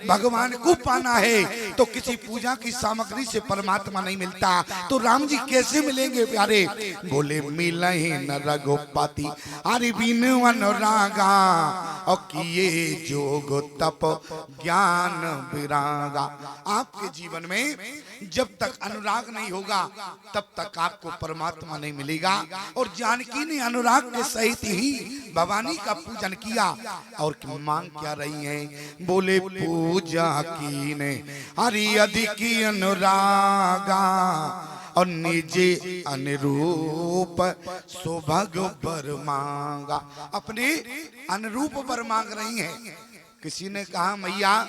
भगवान को पाना है तो किसी पूजा की सामग्री से परमात्मा नहीं मिलता। तो राम जी कैसे मिलेंगे प्यारे? बोले मिलहि न रघुपति हरि बिन अनुरागा और किए जोग तप ज्ञान विरागा। आपके जीवन में जब तक अनुराग नहीं होगा तब तक आपको परमात्मा नहीं मिलेगा। और जानकी ने अनुराग के सहित ही भवानी का पूजन किया। और मांग क्या रही है? बोले पूजा की ने हरि अधिक अनुरागा और निजे अनुरूप सुभग वर मांगा। अपने अनुरूप वर मांग रही हैं। किसी ने कहा मैया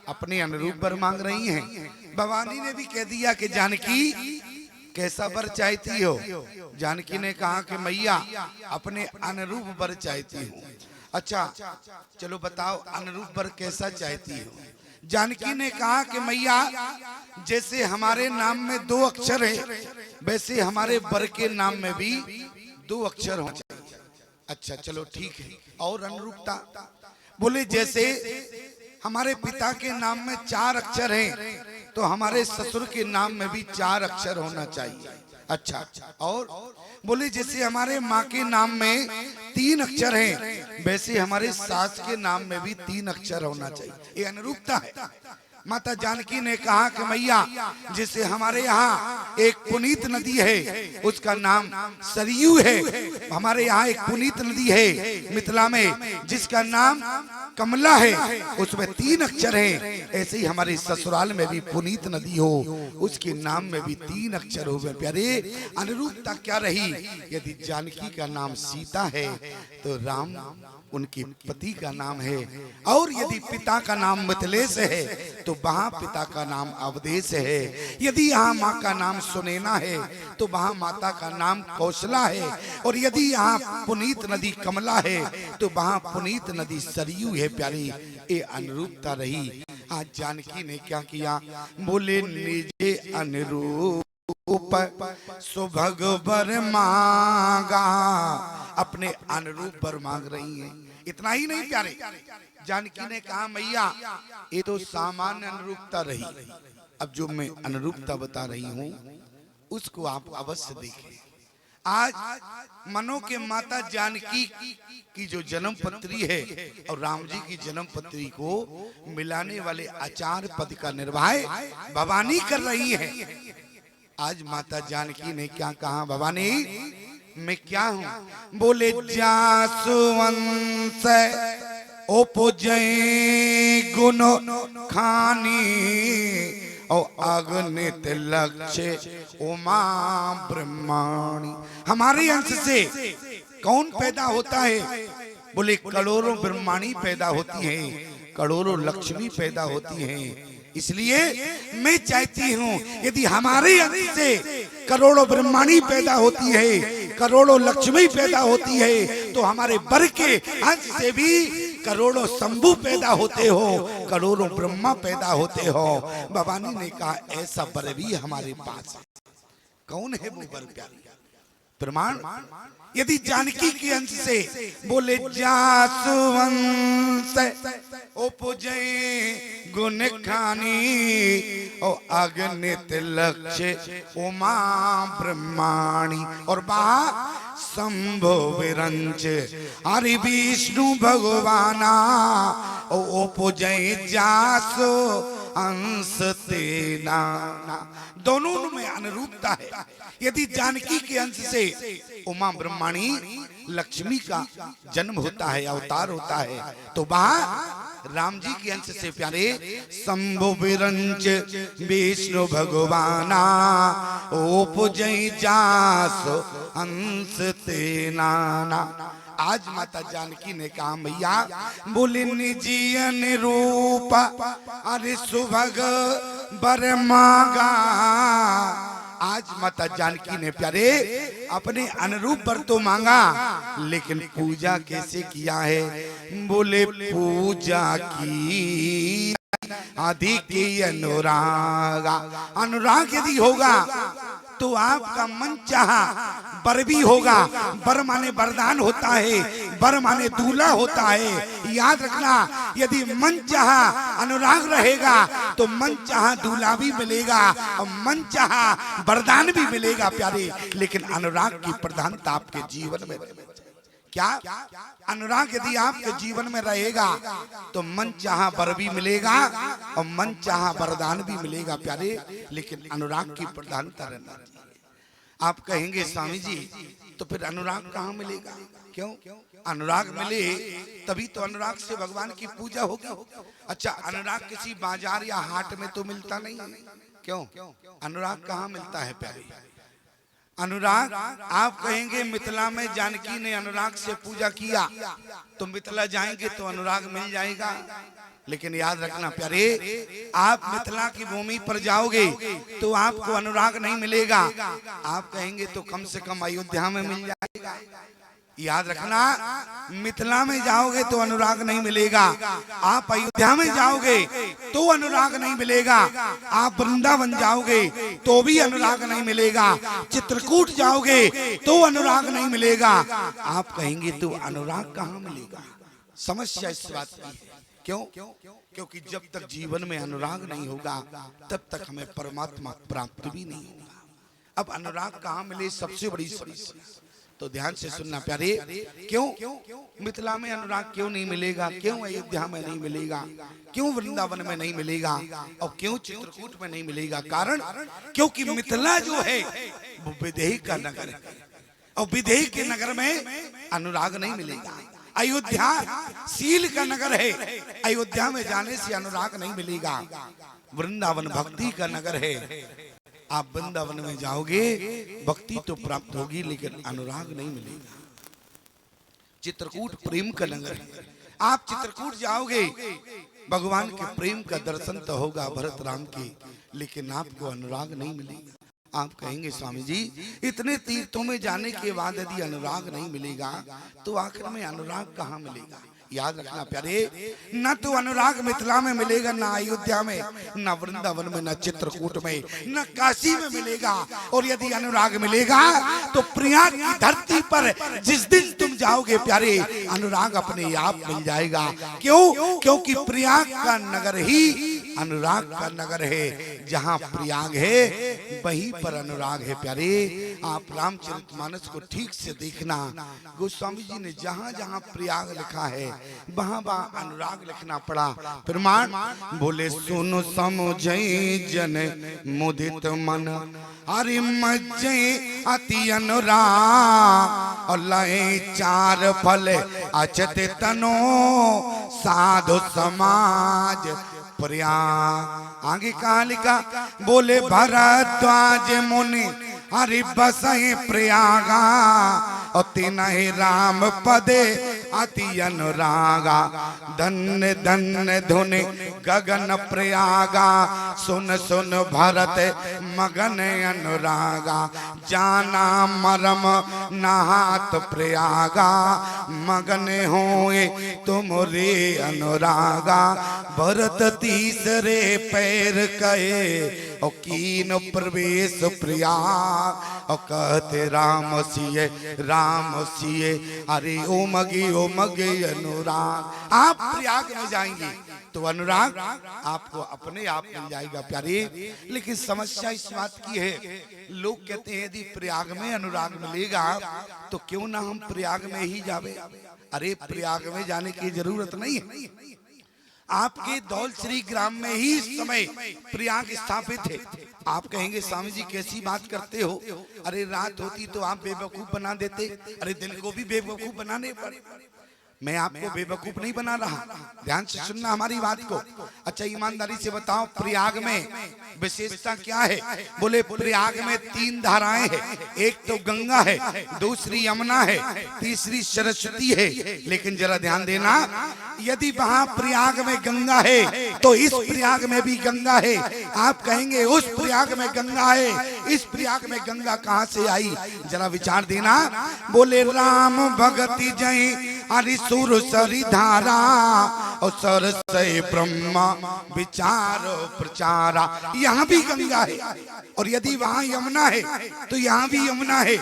अपने अनुरूप वर मांग रही हैं। भवानी ने भी कह दिया कि जानकी कैसा वर चाहती हो? जानकी ने कहा कि मैया अपने अनुरूप वर चाहती हूँ। अच्छा चलो बताओ अनुरूप वर कैसा चाहती हो? जानकी ने कहा कि मैया जैसे हमारे नाम में 2 अक्षर है वैसे हमारे वर के नाम में भी 2 अक्षर हो चाहिए। अच्छा चलो ठीक है। और अनुरूपता? बोले जैसे हमारे पिता के नाम में 4 अक्षर हैं तो हमारे ससुर के नाम में भी 4 अक्षर होना चाहिए। अच्छा और बोले जैसे हमारे माँ के नाम में 3 अक्षर हैं वैसे हमारे सास के नाम में भी 3 अक्षर होना चाहिए। ये अनुरूपता है। माता जानकी ने कहा कि मैया जैसे हमारे यहाँ एक पुनीत नदी है उसका नाम सरयू है। हमारे यहाँ एक पुनीत नदी है मिथिला में जिसका नाम कमला है, उसमें 3 अक्षर हैं। ऐसे ही हमारे ससुराल में भी पुनीत नदी हो उसके नाम में भी 3 अक्षर हो। प्यारे अनुरूपता क्या रही? यदि जानकी का नाम सीता है तो राम उनके पति का नाम है। और यदि पिता का नाम मिथिलेश है तो वहाँ पिता का नाम अवधेश है। यदि यहाँ माँ का नाम सुनैना है तो वहाँ माता का नाम कौशला है। और यदि यहाँ पुनीत नदी कमला है तो वहाँ पुनीत नदी सरयू है। प्यारी ये अनुरूपता रही। आज जानकी ने क्या किया? बोले निजे अनुरूप सुभग वर मांगा। अपने अनुरूप वर मांग रही हैं। इतना ही नहीं प्यारे, जानकी ने कहा मैया ये तो सामान्य अनुरूपता रही। अब जो मैं अनुरूपता बता रही हूँ उसको आप अवश्य देखें। आज मनो के माता जानकी की जो जन्म पत्री है और राम जी की जन्म पत्री को मिलाने वाले आचार्य पद का निर्वाह भवानी कर रही है। आज माता जानकी ने क्या कहा? भवानी मैं क्या हूँ? बोले जासुवंश उपजय गुण खानी और अगणित लक्ष्य उमा ब्रह्माणी। हमारे अंश से कौन पैदा होता है? बोले करोड़ों ब्रह्माणी पैदा होती हैं, करोड़ों लक्ष्मी पैदा होती हैं। इसलिए मैं चाहती हूँ यदि हमारे अंश से करोड़ों ब्रह्माणी पैदा होती है, करोड़ों लक्ष्मी पैदा होती है तो हमारे वर के अंश से भी करोड़ों शंभु पैदा होते हो, करोड़ों ब्रह्मा पैदा होते हो। भवानी ने कहा ऐसा वर भी हमारे पास है। कौन है वो वर प्यारी? प्रमाण यदि जानकी के अंश से बोले जासुवंश उपजय गुण खानी और अगणित लक्ष्य उमा ब्रह्माणी और बा शंभो विरंच हरि विष्णु भगवाना उपजय जासो अंश तेना। दोनों में अनुरूपता है। यदि जानकी के अंश से उमा ब्रह्माणी लक्ष्मी का जन्म होता है, अवतार होता है, तो वहाँ राम जी के अंश से प्यारे शंभु विरंच विष्णु भगवाना उपजय जासो अंश तेना। आज माता जानकी ने कहा मैया बोले निजी अनुरूप अरे सुभग वर मांगा। आज माता जानकी ने प्यारे अपने अनुरूप वर तो मांगा लेकिन पूजा कैसे किया है? बोले पूजा की अधिक अनुरागा। अनुराग यदि होगा तो आपका मन चाहा वर भी होगा। वर माने वरदान होता है। वर माने दूल्हा होता है। याद रखना, यदि मन चाहा अनुराग रहेगा तो मन चाहा दूल्हा भी मिलेगा और मन चाहा वरदान भी मिलेगा प्यारे। लेकिन अनुराग की प्रधानता आपके जीवन में क्या? अनुराग यदि आपके जीवन में रहेगा तो मन चाहा वर भी मिलेगा और मन चाहा वरदान भी मिलेगा प्यारे। लेकिन अनुराग की प्रधानता रहना चाहिए। आप कहेंगे स्वामी जी तो फिर अनुराग कहाँ मिलेगा? क्यों? अनुराग मिले तभी तो अनुराग से भगवान की पूजा होगी। अच्छा, अनुराग किसी बाजार या हाट में तो मिलता नहीं है। क्यों? अनुराग कहाँ मिलता है प्यारे? अनुराग, आप कहेंगे मिथिला में जानकी ने अनुराग से पूजा किया तो मिथिला जाएंगे तो अनुराग मिल जाएगा। लेकिन याद रखना प्यारे, आप मिथिला की भूमि पर जाओगे तो आपको अनुराग नहीं मिलेगा। आप कहेंगे तो कम से कम अयोध्या में मिल जाएगा। याद रखना, मिथिला में जाओगे तो अनुराग नहीं मिलेगा। आप अयोध्या में जाओगे तो अनुराग नहीं मिलेगा। आप वृंदावन जाओगे तो भी अनुराग नहीं मिलेगा। चित्रकूट जाओगे तो अनुराग नहीं मिलेगा। आप कहेंगे तो अनुराग कहाँ मिलेगा? समस्या इस बात की है। क्यों? क्योंकि जब तक जीवन में अनुराग नहीं होगा तब तक हमें परमात्मा प्राप्त भी नहीं होगा। अब अनुराग कहाँ मिले, सबसे बड़ी समस्या। तो ध्यान से सुनना प्यारे, क्यों मिथिला में अनुराग क्यों नहीं मिलेगा? क्यों अयोध्या में नहीं मिलेगा? क्यों वृंदावन में नहीं मिलेगा? और क्यों चित्रकूट में नहीं मिलेगा? कारण, क्योंकि मिथिला जो है वो विदेही का नगर है और विदेही के नगर में अनुराग नहीं मिलेगा। अयोध्या शील का नगर है, अयोध्या में जाने से अनुराग नहीं मिलेगा। वृंदावन भक्ति का नगर है, आप वृंदावन में जाओगे भक्ति तो प्राप्त होगी लेकिन अनुराग नहीं मिलेगा। चित्रकूट प्रेम का नगर है, आप चित्रकूट जाओगे भगवान के प्रेम का दर्शन तो होगा भरत राम के, लेकिन आपको अनुराग नहीं मिलेगा। आप कहेंगे स्वामी जी इतने तीर्थों में जाने के बाद यदि अनुराग नहीं मिलेगा तो आखिर में अनुराग कहाँ मिलेगा? याद रखना प्यारे, न तो अनुराग मिथिला में मिलेगा, न अयोध्या में, न वृंदावन में, न चित्रकूट में, न काशी में मिलेगा। और यदि अनुराग मिलेगा तो प्रयाग की धरती पर जिस दिन तुम जाओगे प्यारे, अनुराग अपने आप मिल जाएगा। क्यों? क्योंकि प्रयाग का नगर ही अनुराग का नगर है। जहाँ प्रयाग है वहीं पर अनुराग है प्यारे। आप रामचरितमानस को ठीक से देखना, गोस्वामी जी ने जहाँ जहाँ प्रयाग लिखा है वहाँ वहाँ अनुराग लिखना पड़ा। प्रमाण बोले सुनो समझे जन मुदित मन, हरि मज्जे अति अनुराग, और लय चार फल अचत तनो, साधु समाज प्रयाग। आगे कहा लिखा, बोले भरद्वाज मुनि हरि बसहि प्रयागा, और तिनहि राम पदे अति अनुरागा, धन्य धन्य धुनि गगन प्रयागा, सुन सुन भरत मगन अनुरागा, जाना मरम नहात प्रयागा, मगन होए तुम रे अनुरागा, भरत तीसरे पैर कहे और कीन प्रवेश प्रयाग, और कहते राम सिए अरे ओ मगे अनुराग। आप प्रयाग में जाएंगे तो अनुराग आपको अपने आप मिल जाएगा प्यारे। लेकिन समस्या इस बात की है, लोग कहते हैं यदि प्रयाग में अनुराग मिलेगा तो क्यों ना हम प्रयाग में ही जावे। अरे प्रयाग में जाने की जरूरत नहीं है, आपके दौल श्री ग्राम में ही इस समय प्रयाग स्थापित है। आप कहेंगे स्वामी जी कैसी बात करते हो? अरे रात होती तो आप बेवकूफ बना देते, अरे दिन को भी बेवकूफ बनाने पर। मैं आपको बेवकूफ नहीं बना रहा, ध्यान से सुनना हमारी बात को। अच्छा ईमानदारी से बताओ प्रयाग में विशेषता क्या है? बोले प्रयाग में 3 धाराएं हैं, एक तो गंगा है, दूसरी यमुना है, तीसरी सरस्वती है। लेकिन जरा ध्यान देना, यदि वहां प्रयाग में गंगा है तो इस प्रयाग में भी गंगा है। आप कहेंगे उस प्रयाग में गंगा है, इस प्रयाग में गंगा कहां से आई? जरा विचार देना। बोले राम भगति जय अरे सुर सरी धारा और सरसय ब्रह्मा विचारो प्रचारा। यहाँ भी गंगा है और यदि वहाँ यमुना है तो यहाँ भी यमुना है।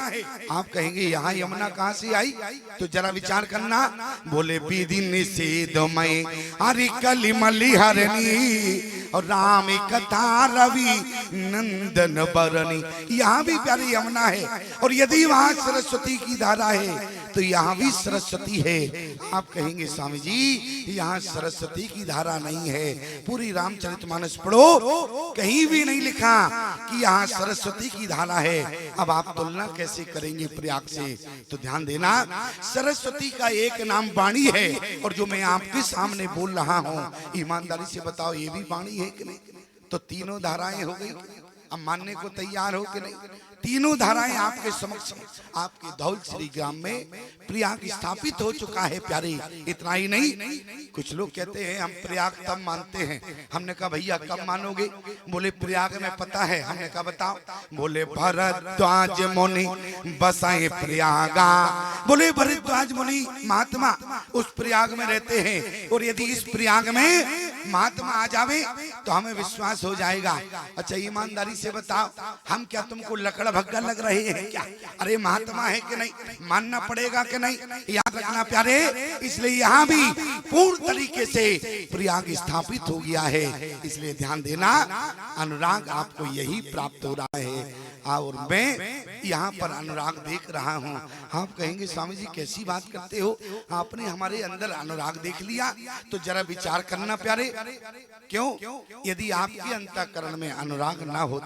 आप कहेंगे यहाँ यमुना कहाँ से आई, तो जरा विचार करना। बोले विधि निषेध में अरे कलिमली हरणी और राम कथा रवि नंदन बरनी। यहाँ भी प्यारी यमुना है और यदि वहाँ सरस्वती की धारा है तो यहाँ भी सरस्वती है। आप कहेंगे स्वामी जी यहाँ सरस्वती की धारा नहीं है। पूरी रामचरितमानस पढ़ो, कहीं भी नहीं लिखा कि यहाँ सरस्वती की धारा है। अब आप तुलना कैसे करेंगे प्रयाग से, तो ध्यान देना। सरस्वती का एक नाम वाणी है और जो मैं आपके सामने बोल रहा हूँ, ईमानदारी से बताओ ये भी वाणी है कि नहीं? तो तीनों धाराएं हो गई। अब मानने को तैयार हो कि नहीं? तीनों धाराएं आपके समक्ष आपके धौल श्री ग्राम में प्रयाग स्थापित हो चुका है प्यारे। इतना ही नहीं, कुछ लोग कहते हैं हम प्रयाग तब मानते हैं। हमने कहा भैया कब मानोगे? बोले प्रयाग में पता है। हमने कहा बताओ। बोले भरद्वाज मुनि बसाए प्रयागा। बोले भरद्वाज मुनि महात्मा उस प्रयाग में रहते हैं और यदि इस प्रयाग में महात्मा आ जावे तो हमें विश्वास हो जाएगा। अच्छा ईमानदारी से बताओ, हम क्या तुमको लकड़ भग्गा लग रहे हैं क्या? अरे महात्मा है कि नहीं, मानना पड़ेगा कि नहीं? याद रखना प्यारे। इसलिए यहाँ भी पूर्ण तरीके से प्रयाग स्थापित हो गया है। इसलिए ध्यान देना, अनुराग आपको यही प्राप्त हो रहा है और मैं यहाँ पर अनुराग देख रहा हूँ। आप कहेंगे स्वामी जी कैसी बात करते हो, आपने हमारे अंदर अनुराग देख लिया? तो जरा विचार करना प्यारे। क्यों? यदि आपके अंतःकरण में अनुराग ना होता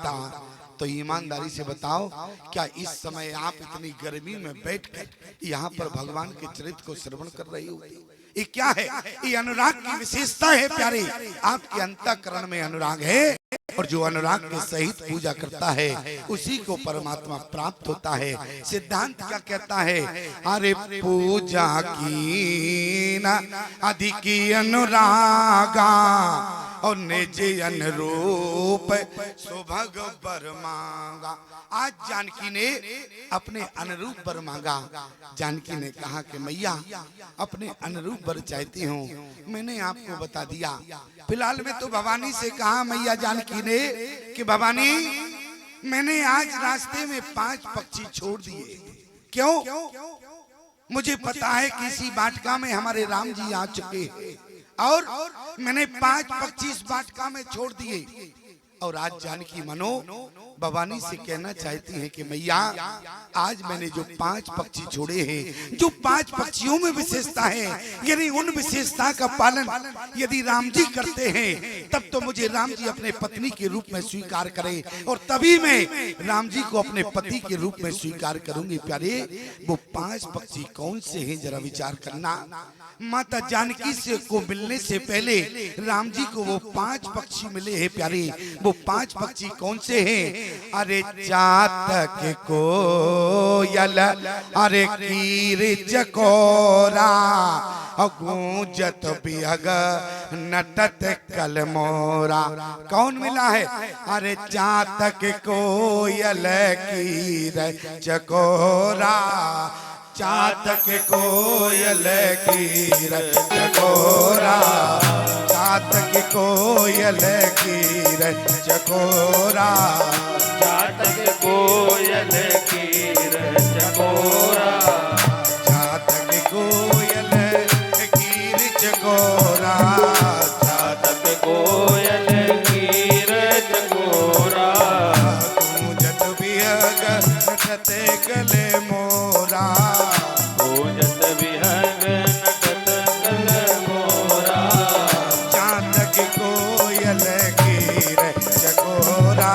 तो ईमानदारी से बताओ क्या इस समय आप इतनी गर्मी में बैठकर यहाँ पर भगवान के चरित्र को श्रवण कर रही होती? ये क्या है? ये अनुराग की विशेषता है प्यारे। आपके अंतःकरण में अनुराग है और जो अनुराग के सहित पूजा करता है उसी को परमात्मा प्राप्त होता है। सिद्धांत क्या कहता है? अरे पूजा की ना अधिक अनुरागा और निज अनुरूप सुभग वर मांगा। आज जानकी ने अपने अनुरूप वर मांगा। जानकी ने कहा कि मैया अपने अनुरूप वर चाहती हूँ। मैंने आपको बता दिया। फिलहाल में तो भवानी से कहा मैया जानकी ने कि भवानी मैंने आज रास्ते में 5 पक्षी छोड़ दिए। क्यों? मुझे पता है कि इसी वाटिका में हमारे राम जी आ चुके हैं और मैंने 5 पक्षी इस वाटिका में छोड़ दिए। और आज जानकी मनो भवानी से कहना चाहती है कि मैया आज मैंने जो 5 पक्षी छोड़े हैं, जो 5 पक्षियों में विशेषता है, यानी उन विशेषता का पालन यदि राम जी करते हैं तब तो मुझे राम जी अपने पत्नी के रूप में स्वीकार करें और तभी मैं राम जी को अपने पति के रूप में स्वीकार करूंगी। प्यारे वो 5 पक्षी कौन से हैं जरा विचार करना। माता जानकी से को मिलने से पहले राम जी को वो 5 पक्षी मिले हैं प्यारे। वो 5 पक्षी कौन से हैं? अरे चातक कोयल, अरे कीर चकोरा, गूंजत बिहग नटत कलमोरा। कौन मिला है? अरे चातक कोयल कीर चकोरा, चातक कोयल कीर चकोरा, चातक कोयल कीर चकोरा, चातक कोयल कीर चकोरा, चातक कोयल कीर चकोरा, चातक कोयल कीर चकोरा, गूंजत बिहग नटते गले मोरा, गूंजत बिहग नटत गले मोरा, चातक कोयल कीर चकोरा,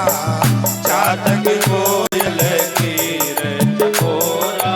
चातक कोयल कीर चकोरा,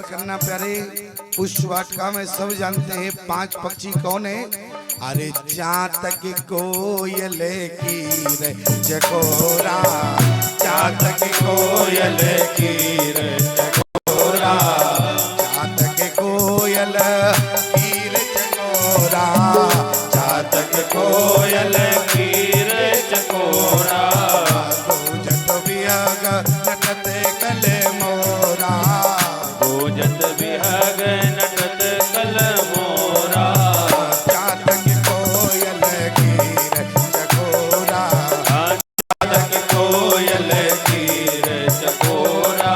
करना प्यारे। पुष्प वाटिका में सब जानते हैं 5 पक्षी कौन है। अरे चातक कोयल की रे चकोरा, चातक कोयल की रे चकोरा, चातक कोयल की रे चकोरा, चातक कोयल की रे चकोरा। पूजत विहग नटते कले मोरा, पूजत विहग नटत कल मोरा। चातक कोयल की रे चकोरा, चातक कोयल की रे चकोरा।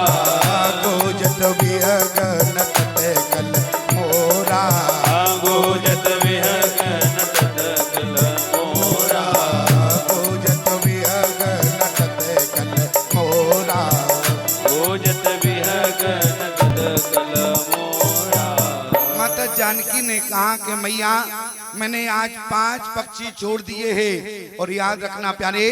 पूजत विहग नटते कल मोरा, पूजत विहग नटत कल मोरा। पूजत विहग नटते कल मोरा। पूजत विहग नटत कल मोरा। माता जानकी ने कहा कि मैया मैंने आज 5 पक्षी छोड़ दिए हैं। और याद रखना प्यारे,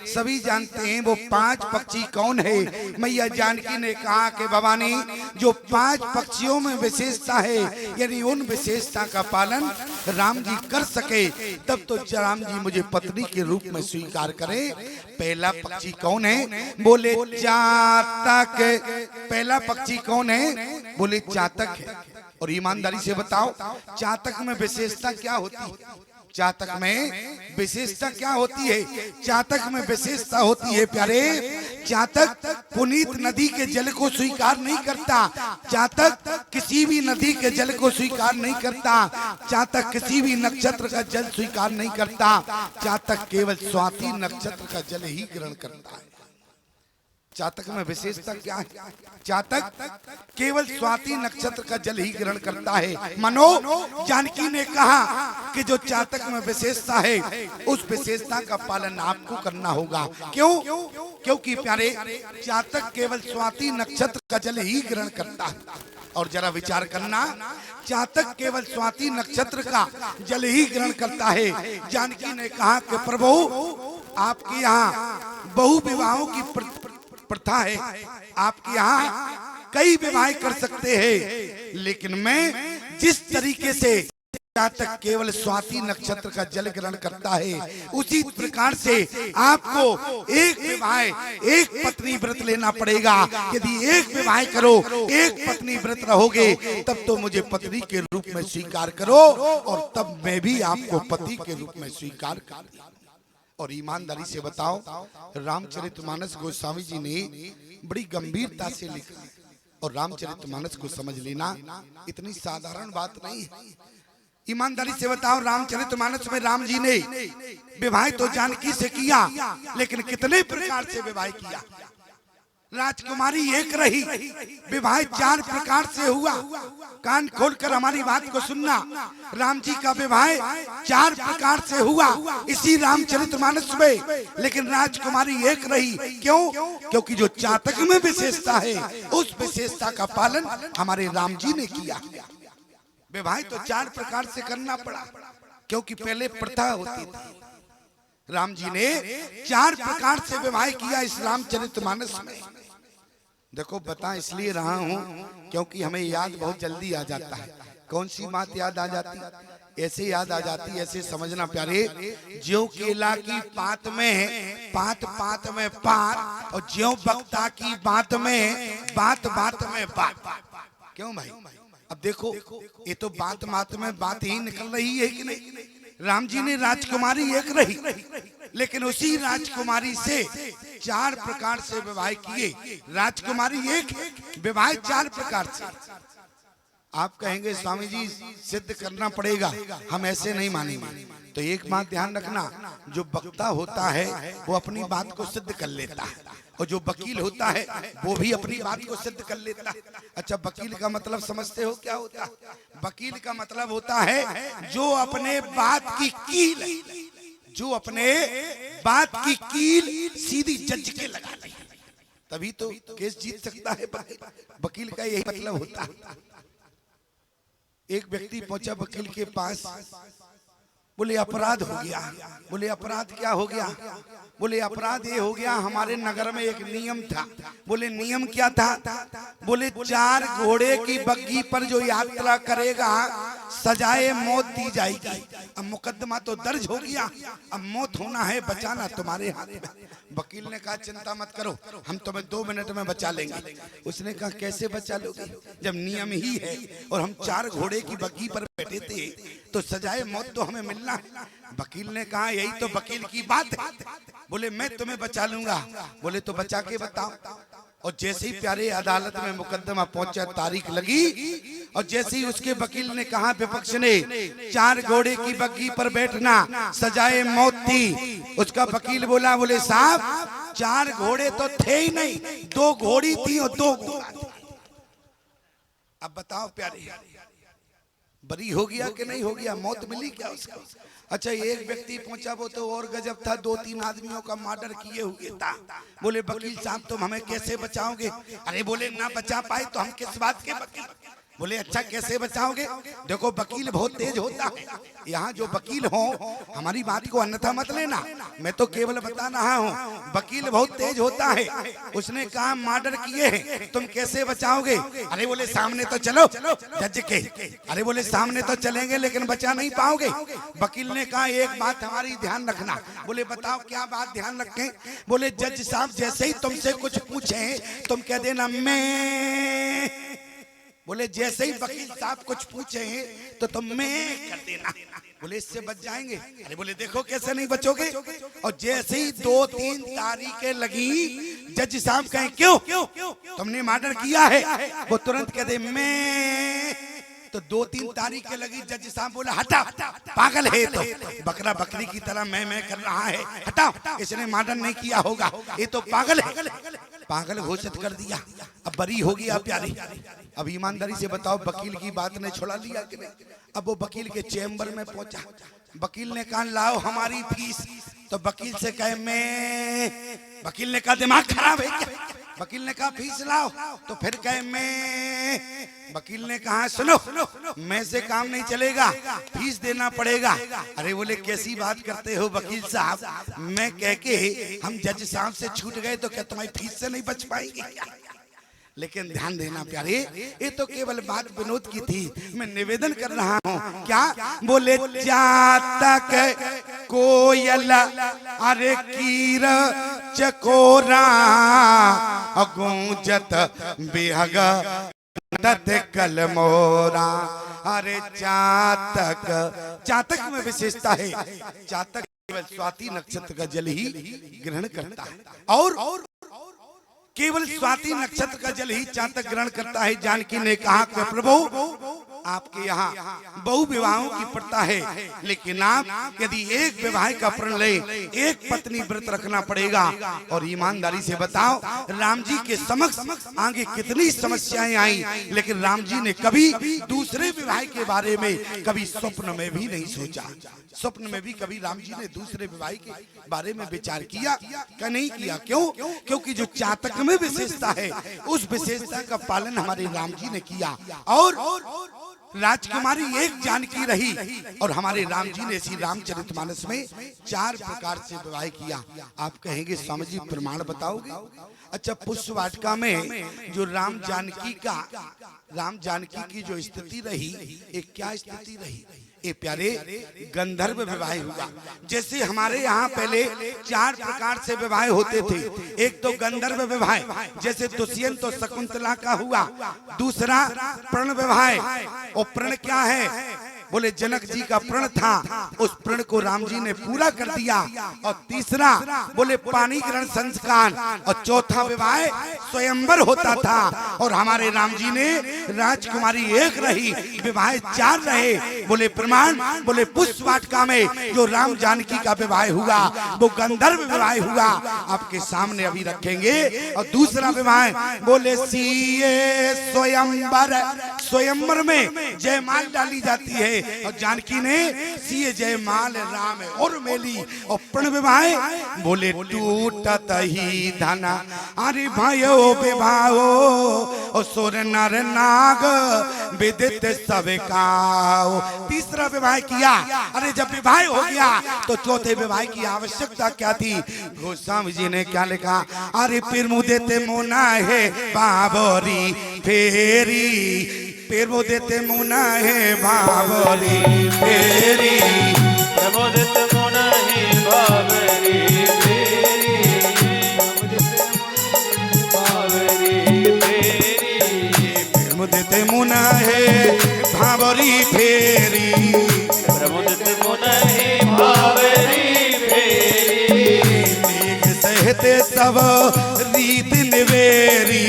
सभी जानते हैं वो 5 पक्षी कौन है। मैया जानकी ने कहा कि भवानी जो 5 पक्षियों में विशेषता है, यानी उन विशेषता का पालन राम जी कर सके, तब तो राम जी मुझे पत्नी के रूप में स्वीकार करे। पहला पक्षी कौन है? बोले चातक। पहला पक्षी कौन है? बोले चातक है। और ईमानदारी से बताओ चातक में विशेषता क्या होती है? चातक में विशेषता क्या होती है? चातक में विशेषता होती है प्यारे, चातक पुनीत नदी के जल को स्वीकार नहीं करता। चातक किसी भी नदी के जल को स्वीकार नहीं करता। चातक किसी भी नक्षत्र का जल स्वीकार नहीं करता। चातक केवल स्वाति नक्षत्र का जल ही ग्रहण करता है। चातक में विशेषता क्या है? चातक केवल स्वाति नक्षत्र का जल ही ग्रहण करता है। मनो जानकी ने कहा कि जो चातक में विशेषता है, उस विशेषता का पालन आपको करना होगा। क्यों? क्योंकि प्यारे चातक केवल स्वाति नक्षत्र का जल ही ग्रहण करता है। और जरा विचार करना, चातक केवल स्वाति नक्षत्र का जल ही ग्रहण करता है। जानकी ने कहा कि प्रभु आपके यहाँ बहु विवाहों की प्रथा है, आपके यहाँ कई विवाह कर सकते हैं, लेकिन मैं जिस तरीके से चातक केवल स्वाति नक्षत्र का जल ग्रहण करता है, उसी प्रकार से आपको एक विवाह एक पत्नी व्रत लेना पड़ेगा। यदि एक विवाह करो, एक पत्नी व्रत रहोगे, तब तो मुझे पत्नी के रूप में स्वीकार करो, और तब मैं भी आपको पति के रूप में स्वीकार कर। और ईमानदारी से बताओ, रामचरितमानस गोस्वामी जी ने बड़ी गंभीरता से लिखा, और रामचरितमानस को समझ लेना इतनी साधारण बात नहीं है। ईमानदारी से बताओ, रामचरितमानस में राम जी ने विवाह तो जानकी से किया, लेकिन कितने प्रकार से विवाह किया। राजकुमारी एक रही, विवाह 4 प्रकार से हुआ। कान खोलकर हमारी बात को सुनना, राम जी का विवाह 4 प्रकार से हुआ इसी रामचरितमानस में, लेकिन राजकुमारी एक रही। क्यों? क्योंकि जो चातक में विशेषता है, उस विशेषता का पालन हमारे राम जी ने किया। विवाह तो 4 प्रकार से करना पड़ा, क्योंकि पहले प्रथा होती थी। राम जी ने 4 प्रकार से विवाह किया इस रामचरितमानस में। देखो बता इसलिए रहा हूं क्योंकि हमें याद बहुत जल्दी आ जाता है। कौन सी बात याद आ जाती? ऐसे याद आ जाती, ऐसे समझना प्यारे, ज्यों केला की पात में पात पात में पात, और ज्यों बक्ता की बात में बात बात में बात। क्यों भाई? अब देखो, ये तो बात बात में बात ही निकल रही है कि नहीं। राम जी ने राजकुमारी एक रही, लेकिन उसी राजकुमारी से 4 प्रकार से विवाह किए। राजकुमारी एक, विवाह 4 प्रकार से। आप कहेंगे स्वामी जी सिद्ध करना पड़ेगा, हम ऐसे नहीं मानेंगे। तो एक बात ध्यान रखना, जो वक्ता होता है वो अपनी बात को सिद्ध कर लेता है, और जो वकील होता है वो भी अपनी बात को सिद्ध कर लेता है। अच्छा, वकील का मतलब समझते हो क्या होता है? वकील का मतलब होता है जो अपने बात की कील, जो अपने बात की कील सीधी जज के लगा दी, तभी तो केस जीत सकता है। वकील का यही मतलब होता है। एक व्यक्ति पहुंचा वकील के पास, बोले अपराध हो गया। बोले अपराध क्या हो गया? बोले अपराध ये हो गया, हमारे नगर में एक नियम था। बोले नियम क्या था? बोले 4 घोड़े की बग्गी पर जो यात्रा करेगा सजाए मौत दी जाएगी। अब मुकदमा तो दर्ज हो गया, अब मौत होना है, बचाना तुम्हारे हाथ में। वकील ने कहा चिंता मत करो, हम तुम्हें 2 मिनट में बचा लेंगे। उसने कहा कैसे बचा लोगे जब नियम ही है और हम 4 घोड़े की बग्गी पर बैठे थे, तो सजाए मौत तो हमें मिलना है। वकील ने कहा यही तो वकील की बात है। बोले मैं तुम्हें बचा लूंगा। बोले तो बचा के बताओ। और जैसे ही प्यारे अदालत में मुकदमा पहुंचा, तारीख लगी, और जैसे ही उसके वकील ने कहा विपक्ष ने 4 घोड़े की बग्गी पर बैठना सजाए मौत थी, उसका वकील बोला बोले साहब 4 घोड़े तो थे ही नहीं, 2 घोड़ी थी और 2 घोड़ा था। अब बताओ प्यारे, बरी हो गया कि नहीं हो गया? मौत मिली क्या उसको? अच्छा एक व्यक्ति पहुंचा, वो तो और गजब था, 2-3 आदमियों का मर्डर किए हुए था। बोले वकील साहब तुम हमें कैसे बचाओगे? अरे बोले ना बचा पाए तो हम किस बात के वकील? बोले अच्छा कैसे बचाओगे? देखो वकील बहुत तेज होता है, यहाँ जो वकील हो हमारी बात को अन्यथा मत लेना, मैं तो केवल बता रहा हूँ, वकील बहुत तेज होता है। उसने कहा मर्डर किए हैं, तुम कैसे बचाओगे? अरे बोले सामने तो चलो जज के। अरे बोले सामने तो चलेंगे लेकिन बचा नहीं पाओगे। वकील ने कहा एक बात हमारी ध्यान रखना। बोले बताओ क्या बात ध्यान रखें? बोले जज साहब जैसे ही तुमसे कुछ पूछे तुम कह देना मैं। बोले जैसे ही वकील साहब कुछ पूछे तो तुम मैं कर देना। बोले इससे बच जाएंगे। अरे बोले देखो कैसे नहीं बचोगे। और जैसे ही 2-3 तारीखें लगी, जज साहब कहें क्यों तुमने मर्डर किया है? वो तुरंत कह दे मैं। तो 2-3 तारीखें लगी, जज साहब बोला हटा, पागल है तो बकरा बकरी की तरह मैं कर रहा है, हटाओ, इसने मर्डर नहीं किया होगा, ये तो पागल है। पागल घोषित कर दिया। अब बरी हो गया प्यारी। अब ईमानदारी से बताओ वकील की बात ने छुड़ा लिया कि नहीं? अब वो वकील के चेम्बर में पहुंचा, वकील ने कहा लाओ हमारी फीस। तो वकील से कहे मैं। वकील ने कहा दिमाग खराब है क्या? वकील ने कहा फीस लाओ, तो फिर कहे मैं। वकील ने कहा सुनो मैं से काम नहीं चलेगा, फीस देना पड़ेगा। अरे बोले कैसी बात करते हो वकील साहब, मैं कह के हम जज साहब से छूट गए तो क्या तुम्हारी फीस से नहीं बच पाएगी? लेकिन ध्यान देना प्यारे, ये तो केवल बात विनोद की थी, मैं निवेदन कर रहा हूँ। क्या बोले जातक कोयल अरे कीर चकोरा गूंजत बिहग कलमोरा। अरे चातक में विशेषता है, चातक केवल स्वाति नक्षत्र का जल ही ग्रहण करता है और केवल स्वाति नक्षत्र का जल ही चातक ग्रहण करता है। जानकी ने कहा कि प्रभु आपके यहाँ बहु विवाहों की प्रथा है, लेकिन आप यदि एक विवाह का प्रण ले, एक पत्नी व्रत रखना पड़ेगा। और ईमानदारी से बताओ राम जी के समक्ष आगे कितनी समस्याएं आई, लेकिन राम जी ने कभी दूसरे विवाह के बारे में कभी स्वप्न में भी नहीं सोचा। स्वप्न में भी कभी राम जी ने दूसरे विवाह के बारे में विचार किया क्या? नहीं किया। क्यों? क्योंकि जो चातक में विशेषता है उस विशेषता का पालन हमारे राम जी ने किया। और राजकुमारी एक जानकी रही, और हमारे राम जी ने इसी रामचरितमानस में 4 प्रकार से विवाह किया। आप कहेंगे स्वामी जी प्रमाण बताओगे? अच्छा पुष्प वाटिका में जो राम जानकी की जो स्थिति रही, एक क्या स्थिति रही? ये प्यारे गंधर्व विवाह हुआ। जैसे हमारे यहाँ पहले 4 प्रकार से विवाह होते थे। एक तो गंधर्व विवाह, जैसे दुष्यंत और शकुंतला का हुआ। दूसरा प्रण विवाह, और प्रण क्या है? बोले जनक जी का प्रण था, उस प्रण को राम जी ने पूरा कर दिया। और तीसरा बोले पानी ग्रहण संस्कार, और चौथा विवाह स्वयंवर होता था। और हमारे राम जी ने राजकुमारी एक रही, विवाह 4 रहे। बोले प्रमाण, बोले पुष्प वाटिका में जो राम जानकी का विवाह हुआ वो गंधर्व विवाह हुआ, आपके सामने अभी रखेंगे। और दूसरा विवाह बोले सीए स्वयंवर, स्वयंवर में जयमाल डाली जाती है। है और जानकी ने सिए जय माल राम और मेली और प्रण विवाह बोले टूटत ही धना अरे भयो विवाहो और सुर नर नाग विदित सब काओ। तीसरा विवाह किया। अरे जब विवाह हो गया तो चौथे विवाह की आवश्यकता क्या थी? गोस्वामी जी ने क्या लिखा? अरे फिर मुँह देते मोना है बाबरी फेरी, फिर मुँह देते मोना है बाबरी फेरी, प्रमोदित मुना ही बाबरी फेरी, बाबरी फेरी, फिर मुँह देते मोना है बाबरी फेरी, प्रमोदित मुना ही बाबरी फेरी, मेघ सहते सब रीत निवेरी,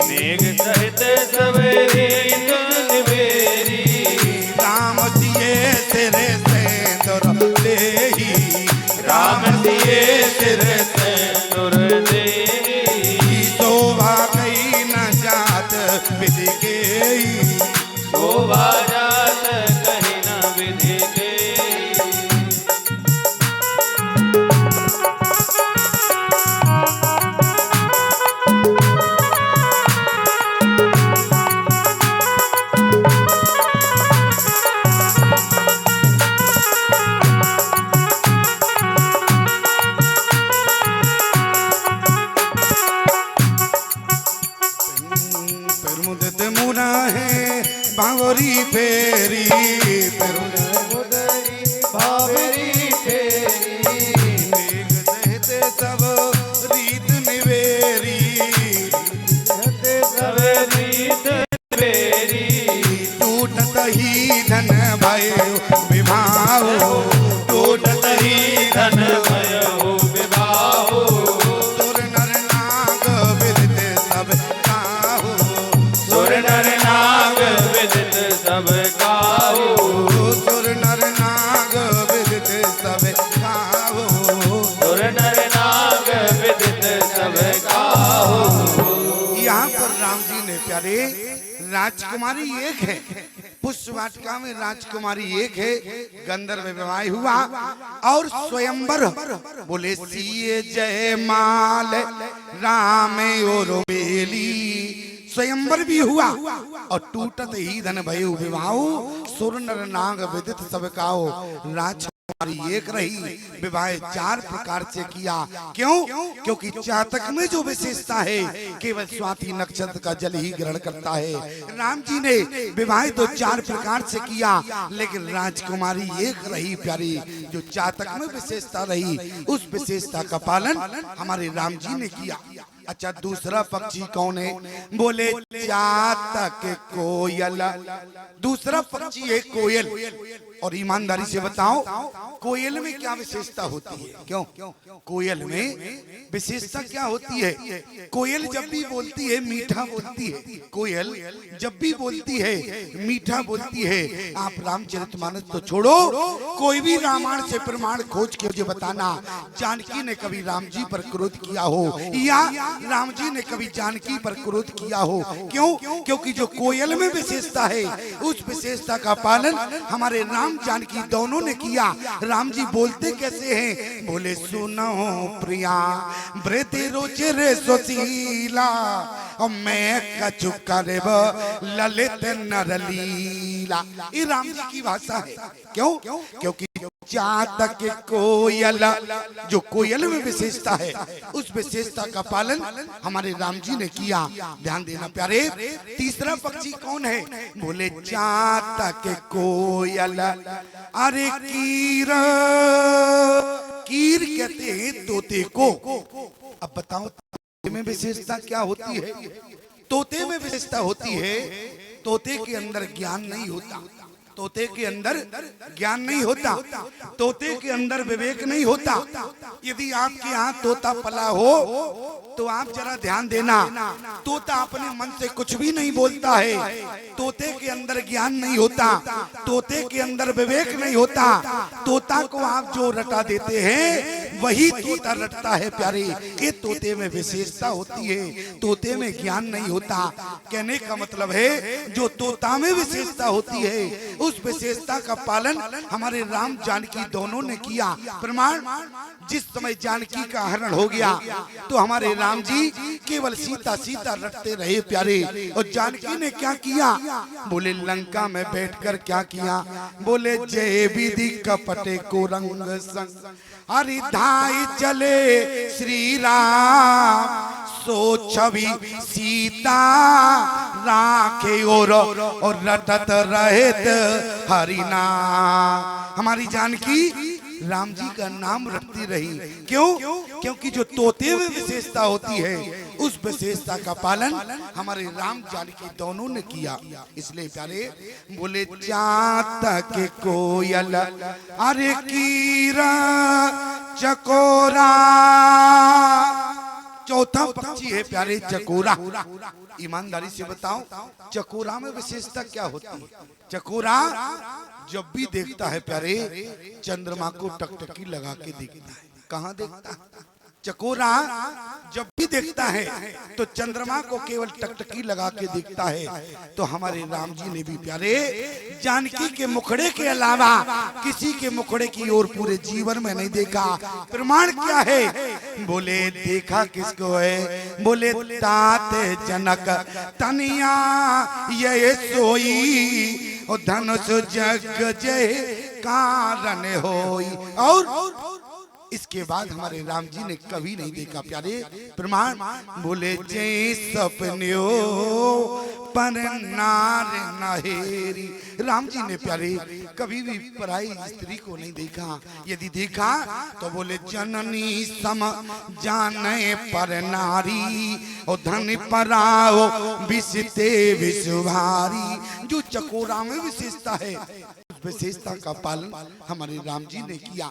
मेघ सहित सब रीत निवेरी, राम दिए तेरे सेंदुर देही, राम दिए सिर सिंदूर देहि, शोभा कई न जात विधि गेई, शोभा जात कहीं न विधि के। फिर मुदत मुना है बावरी फेरी, फिर बाबरी फेरी, मेघ सहते सब रीत निवेरी, सब रीत निवेरी, टूटत ही धन भयो विभाओ, टूटत ही धन भयो विवाहो, सुर नर नाग विदित सब काहो, सुर नर नाग विदित सब काहो, सुर नर नाग विदित सब काहो। सुर नर नाग विदित सब काहो। यहाँ पर राम जी ने प्यारे राजकुमारी एक है, पुष्प वाटिका में राजकुमारी एक है, गंधर्व विवाह हुआ और स्वयंवर बोले सिए जय माल राम और बेली, स्वयंवर भी हुआ और टूटत ही धन भयो विवाह, सुर नर नाग विदित सब काओ। राजकुमारी एक रही, विवाह चार प्रकार से किया। क्यों? क्योंकि चातक में जो विशेषता है केवल स्वाति नक्षत्र का जल ही ग्रहण करता है। राम जी ने विवाह तो चार प्रकार से किया, लेकिन राजकुमारी एक रही प्यारी, जो चातक में विशेषता रही, उस विशेषता का पालन हमारे राम जी ने किया। अच्छा, दूसरा पक्षी कौन है? बोले चातक कोयल। दूसरा पक्षी है कोयल। और ईमानदारी से बताओ, कोयल में क्या विशेषता होती है? क्यों? कोयल में विशेषता क्या होती है? कोयल जब भी बोलती है मीठा बोलती है। कोयल जब भी बोलती है मीठा बोलती है। आप रामचरितमानस तो छोड़ो, कोई भी रामायण से प्रमाण खोज के मुझे बताना, जानकी ने कभी राम जी पर क्रोध किया हो या राम जी ने कभी जानकी पर क्रोध किया हो? क्यों? क्योंकि जो कोयल में विशेषता है, उस विशेषता का पालन हमारे राम जानकी दोनों ने किया। राम जी बोलते कैसे हैं? बोले सुनो प्रिया वृति रुचि रे सुशीला, और मैं कछु करब ललित नरलीला। ये राम जी की भाषा है। क्यों? क्योंकि चातक कोयल, जो कोयल में विशेषता है, उस विशेषता का पालन हमारे राम जी ने किया। ध्यान देना प्यारे। तीसरा पक्षी कौन है? बोले चातक कोयल। अरे कीर, कीर कहते हैं तोते को। अब बताओ तोते में विशेषता क्या होती है? तोते में विशेषता होती है, तोते के अंदर ज्ञान नहीं होता, तोते के अंदर ज्ञान नहीं होता, तोते के अंदर विवेक नहीं होता। यदि आपके यहाँ तोता पला हो तो आप जरा ध्यान देना, तोता अपने मन से कुछ भी नहीं बोलता है, तोते के अंदर ज्ञान नहीं होता, तोते के अंदर विवेक नहीं होता। तोता को आप जो रटा देते हैं वही तोता रटता है प्यारे। ये तोते में विशेषता होती है, तोते में ज्ञान नहीं होता। कहने का मतलब है जो तोता में विशेषता होती है उस विशेषता का पालन हमारे राम जानकी दोनों ने किया। प्रमाण, जिस समय जानकी का हरण हो गया तो हमारे राम जी केवल सीता सीता रटते रहे प्यारे। और जानकी ने क्या किया? बोले लंका में बैठकर क्या किया? बोले जय विधि कपटे को रंग संग हरिधाई चले श्री राम सो छवि सीता राखे और रटत रहत हरिना। हमारी जानकी राम जी का नाम रखती रही। क्यों? क्योंकि जो तोते में विशेषता होती है उस विशेषता का पालन हमारे राम जानकी दोनों ने किया। इसलिए प्यारे बोले चातक के कोयल अरे कीरा चकोरा। चौथा पक्षी है प्यारे चकोरा। ईमानदारी से बताओ चकोरा में विशेषता क्या होती है? चकोरा जब भी देखता है प्यारे चंद्रमा को टकटकी लगा के देखता है। कहाँ देखता है? चकोरा जब भी देखता है तो चंद्रमा को केवल टकटकी लगा के देखता है। तो हमारे राम जी ने भी प्यारे जानकी के मुखड़े के अलावा किसी के मुखड़े की ओर पूरे जीवन में नहीं देखा। प्रमाण क्या है? बोले देखा किसको है? बोले तात जनक तनिया ये सोई और धनुष जग जय कारण होई। और इसके बाद हमारे राम जी ने कभी नहीं देखा प्यारे। प्रमाण, बोले जय सपन्यो पर नार नहेरी। राम जी ने प्यारे कभी भी पराई स्त्री को नहीं देखा। यदि देखा तो बोले जननी सम जाने पर नारी और धन पराओ विषते विषभारी। जो चकोरा में विशेषता है विशेषता का पालन हमारे राम जी ने किया।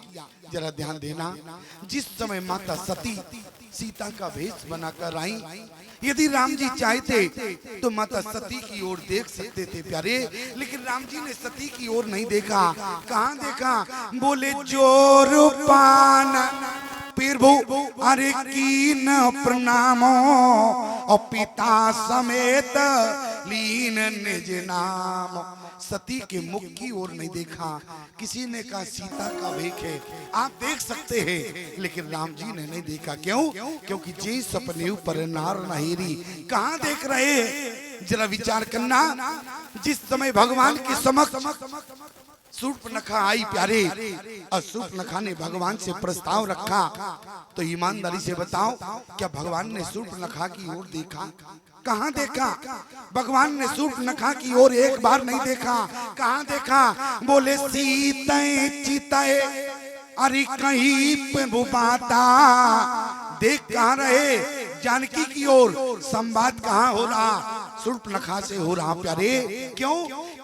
जरा ध्यान देना, जिस समय माता सती सीता का भेष बनाकर आई, यदि राम जी चाहते तो माता सती की ओर देख सकते थे प्यारे, लेकिन राम जी ने सती की ओर नहीं देखा। कहाँ देखा? बोले जोर पान प्रभु अरे कीन प्रणामो और पिता समेत लीन निज नाम। सती के मुख की ओर नहीं देखा। किसी ने कहा सीता का वेख है, आप देख सकते हैं, लेकिन राम जी ने नहीं देखा। क्यों? क्योंकि जे सपने पर नार नहेरी। कहाँ देख रहे? जरा विचार करना। जिस समय भगवान के समक्ष शूर्पणखा आई प्यारे और शूर्पणखा ने भगवान से प्रस्ताव रखा, तो ईमानदारी से बताओ क्या भगवान ने शूर्पणखा की ओर देखा? कहाँ देखा? भगवान ने शूर्पणखा की ओर एक बार नहीं देखा। कहाँ देखा? बोले सीते चिते अरे कहीं पे बुबाता। देख कहाँ रहे? जानकी की ओर। संवाद कहाँ हो रहा? शूर्पणखा से हो रहा प्यारे। क्यों?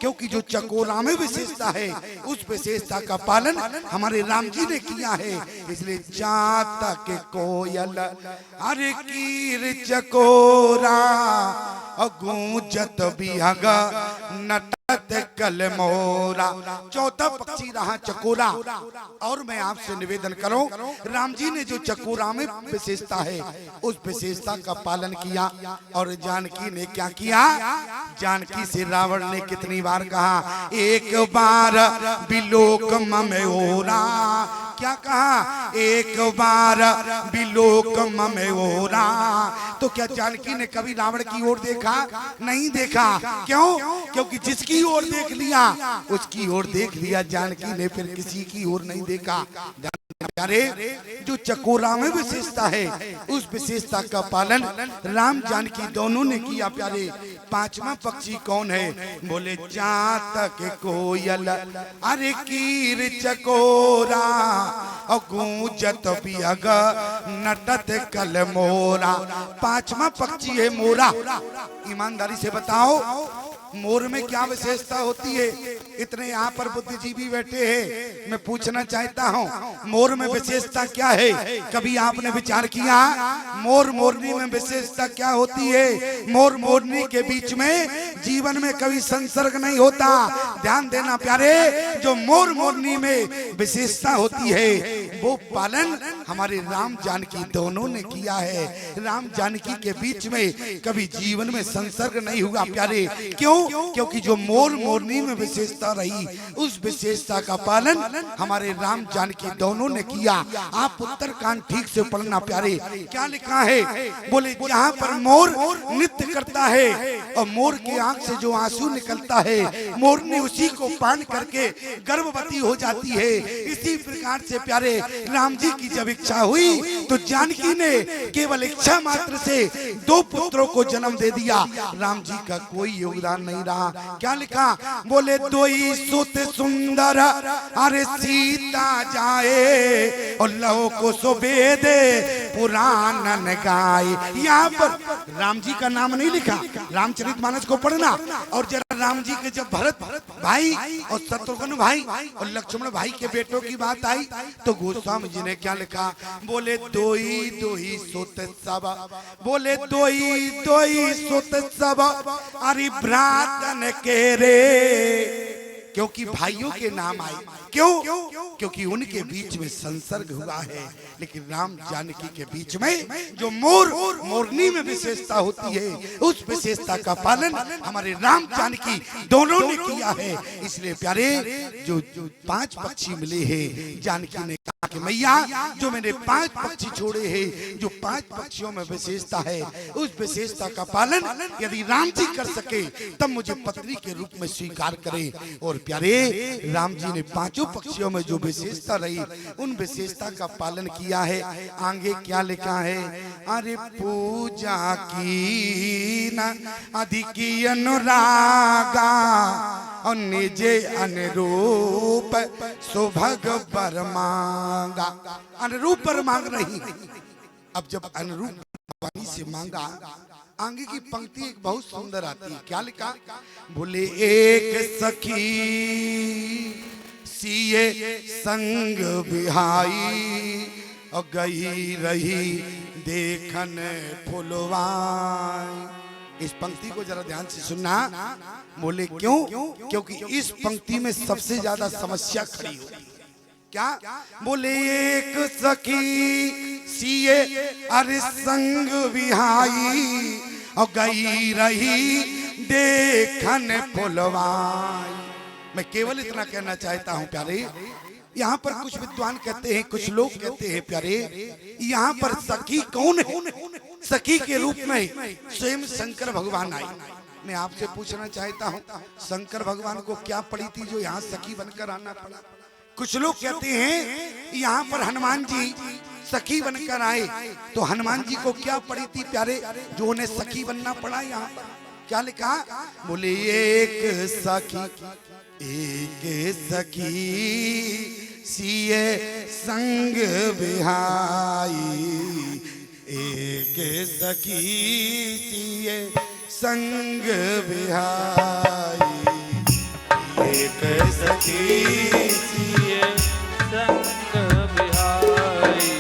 क्योंकि जो चकोरा में विशेषता है उस विशेषता का पालन हमारे राम जी ने किया है। इसलिए चातक के कोयल अरे कीर चकोरा गूंजत बिहग नटत कल मोरा। चौथा पक्षी रहा चकोरा। और मैं आपसे निवेदन करूं, राम जी ने जो चकोरा में विशेषता है उस विशेषता का पालन किया। और जानकी ने क्या किया? जानकी से रावण ने कितनी बार कहा, एक बार बिलोक ममे ओरा। क्या कहा? एक बार बिलोक ममे ओरा। तो क्या जानकी ने कभी रावण की ओर देखा? नहीं देखा। क्यों? क्योंकि जिसकी ओर देख लिया उसकी ओर देख लिया। जानकी ने फिर किसी की ओर नहीं देखा। प्यारे जो चकोरा में विशेषता है उस विशेषता का पालन राम जानकी दोनों ने किया प्यारे। पांचवा पक्षी कौन है? बोले चातक कोयल अरे कीर चकोरा गूंजत बिहग नटत कल मोरा। पांचवा पक्षी है मोरा। ईमानदारी से बताओ मोर में क्या विशेषता होती है? इतने यहाँ पर बुद्धिजीवी बैठे हैं, मैं पूछना चाहता हूँ मोर में विशेषता क्या है? कभी आपने विचार किया मोर मोरनी में विशेषता क्या होती है? मोर मोरनी के बीच में जीवन में कभी संसर्ग नहीं होता। ध्यान देना प्यारे, जो मोर मोरनी में विशेषता होती है वो पालन हमारे राम जानकी दोनों ने किया है। राम जानकी के बीच में कभी जीवन में संसर्ग नहीं हुआ प्यारे। क्यों? क्योंकि जो मोर मोरनी में विशेषता रही, उस विशेषता का पालन हमारे राम जानकी दोनों ने किया। आप उत्तरकांड ठीक से पढ़ना प्यारे, क्या लिखा है? बोले जहाँ पर मोर नृत्य करता है और मोर की आंख से जो आंसू निकलता है, मोरनी उसी को पान करके गर्भवती हो जाती है। इसी प्रकार से प्यारे राम जी की जब इच्छा हुई तो जानकी ने केवल इच्छा मात्र से 2 पुत्रों को जन्म दे दिया। राम जी का कोई योगदान नहीं रहा। क्या लिखा? बोले 2 ही सुत सुंदर अरे सीता जाए और लहो को सुबेदे पुराणन गाए। यहाँ पर राम जी का नाम नहीं लिखा। रामचरितमानस को पढ़ना और जरा राम जी के जब भरत भाई और शत्रुघ्न भाई और लक्ष्मण भाई के बेटों की बात आई तो गोस्वामी जी ने क्या लिखा? बोले 2 ही सुत सब, बोले 2 ही सुत सब अरे भ्रातन के रे, क्योंकि भाइयों के नाम आए। क्यों? क्योंकि उनके बीच में संसर्ग हुआ है। लेकिन राम जानकी के बीच में जो मोरनी में विशेषता होती है, उस विशेषता का पालन हमारे राम जानकी दोनों ने किया है। इसलिए प्यारे जो 5 पक्षी मिले हैं, जानकी ने कहा कि मैया जो मैंने 5 पक्षी छोड़े हैं, जो 5 पक्षियों में विशेषता है, उस विशेषता का पालन यदि राम जी कर सके तब मुझे पत्नी के रूप में स्वीकार करे। और प्यारे राम जी ने 5 पक्षियों में जो विशेषता रही, उन विशेषता का पालन किया है। आगे क्या लिखा है? अरे पूजा की न अधिकी अनुरागा और निजे अनुरूप सुभग बर मांगा। अनुरूप पर मांग रही। अब जब अनुरूप वाणी से मांगा, आगे की पंक्ति एक बहुत सुंदर आती है। क्या लिखा? बोले एक सखी सिए संग बिहाई और गई रही देखन फुलवाई। इस पंक्ति को जरा ध्यान से सुनना। बोले क्यों? क्योंकि इस पंक्ति में सबसे ज्यादा समस्या खड़ी होती है। क्या? बोले एक सखी सिए अरे संग बिहाई और गई रही देखन फुलवाई। मैं केवल इतना कहना चाहता हूं प्यारे, यहाँ पर कुछ विद्वान कहते हैं, कुछ लोग कहते हैं प्यारे, यहाँ पर सखी कौन है? सखी के रूप में स्वयं शंकर भगवान आए। मैं आपसे पूछना चाहता हूँ, शंकर भगवान को क्या पड़ी थी जो यहाँ सखी बनकर आना पड़ा? कुछ लोग कहते हैं यहाँ पर हनुमान जी सखी बनकर आए, तो हनुमान जी को क्या पड़ी थी प्यारे जो उन्हें सखी बनना पड़ा? यहाँ पर क्या लिखा? बोले एक सखी सिए संग बिहाई, एक सखी सिए संग बिहाई, एक सखी सिए संग बिहाई,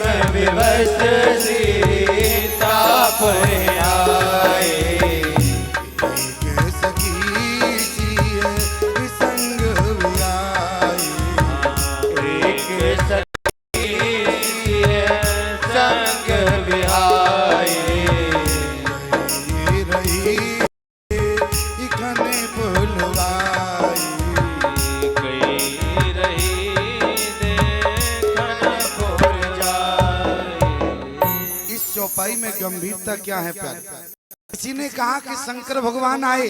प्रेम विवश सीता पर आए। एक सखी सिए संग वियाई। एक सखी सिए संग विहाई। रही इखने बुलवाई। कई रही देखन पुर जाए। इस चौपाई में गंभीरता क्या है प्यारे? किसी ने कहा कि शंकर भगवान आए,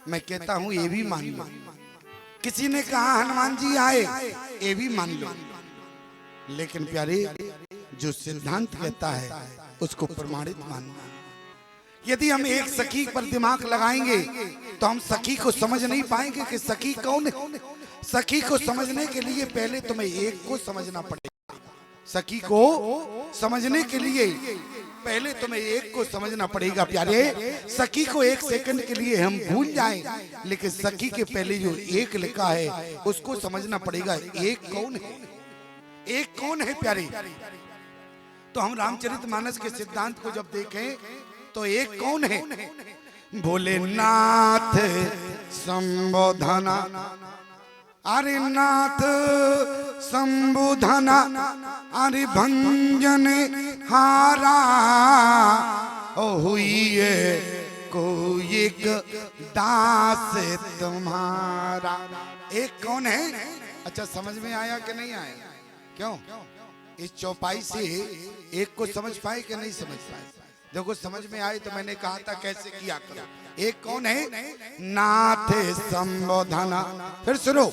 मैं कहता हूं ये भी मान लो। किसी ने कहा हनुमान जी आए, ये भी मान लो। लेकिन प्यारे, जो सिद्धांत कहता है उसको प्रमाणित मानना। यदि हम एक सखी पर दिमाग लगाएंगे तो हम सखी को समझ नहीं पाएंगे कि सखी कौन है। सखी को समझने के लिए पहले तुम्हें एक को समझना पड़ेगा। सखी को समझने के लिए पहले तुम्हें एक को समझना पड़ेगा प्यारे। सखी को एक सेकंड के लिए हम भूल जाएं, लेकिन सखी के पहले जो एक लिखा है उसको समझना पड़ेगा। एक कौन है? एक कौन है प्यारे? तो हम रामचरितमानस के सिद्धांत को जब देखें तो एक कौन है? भोलेनाथ संबोधना, अरे नाथ संबोधना, अरे भंजन हारा ओ हुई को एक दास तुम्हारा। एक कौन है? अच्छा, समझ में आया कि नहीं आया? क्यों? इस चौपाई से एक को समझ पाए कि नहीं समझ पाए? देखो, समझ में आए तो मैंने कहा था कैसे किया करो। एक कौन है? नाथ संबोधना। फिर सुनो,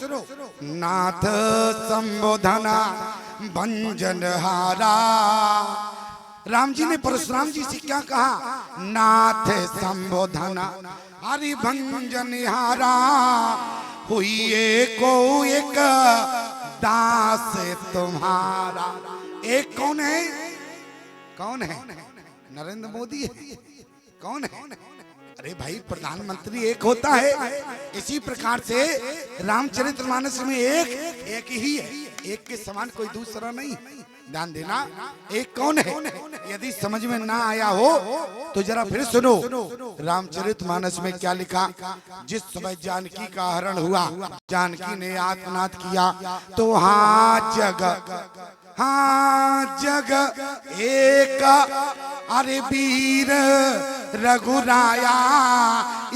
नाथ संबोधना भंजन हारा। राम जी ने परशुराम जी से क्या कहा? नाथ संबोधना हरि भंजन हारा हुई को एक दास तुम्हारा। एक कौन है? कौन है? नरेंद्र मोदी है? कौन है? अरे भाई, प्रधानमंत्री एक होता है। इसी प्रकार से रामचरितमानस में एक ही है। एक के समान कोई दूसरा नहीं। ध्यान देना, एक कौन है? यदि समझ में ना आया हो तो जरा फिर सुनो। रामचरितमानस में क्या लिखा? जिस समय जानकी का हरण हुआ, जानकी ने आत्मनाद किया तो हाँ जग एक, अरे वीर रघुराया।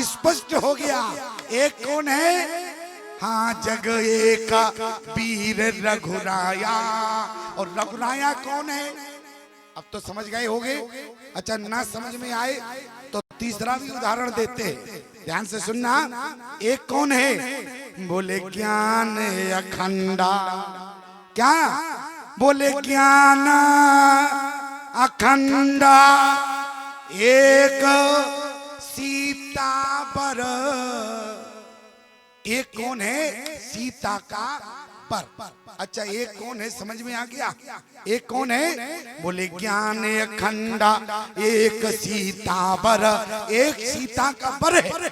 स्पष्ट हो गया एक कौन है? हाँ, जग एक वीर रघुराया। और रघुराया कौन है? अब तो समझ गए होगे। अच्छा, ना समझ में आए तो तीसरा भी उदाहरण देते हैं, ध्यान से सुनना। एक कौन है? बोले ज्ञान अखंडा। क्या? बोले ज्ञान अखंडा एक सीता पर। एक कौन है? सीता का पर। अच्छा, एक कौन है? समझ में आ गया? एक कौन है? बोले ज्ञान अखंडा एक सीता पर। एक सीता का पर है।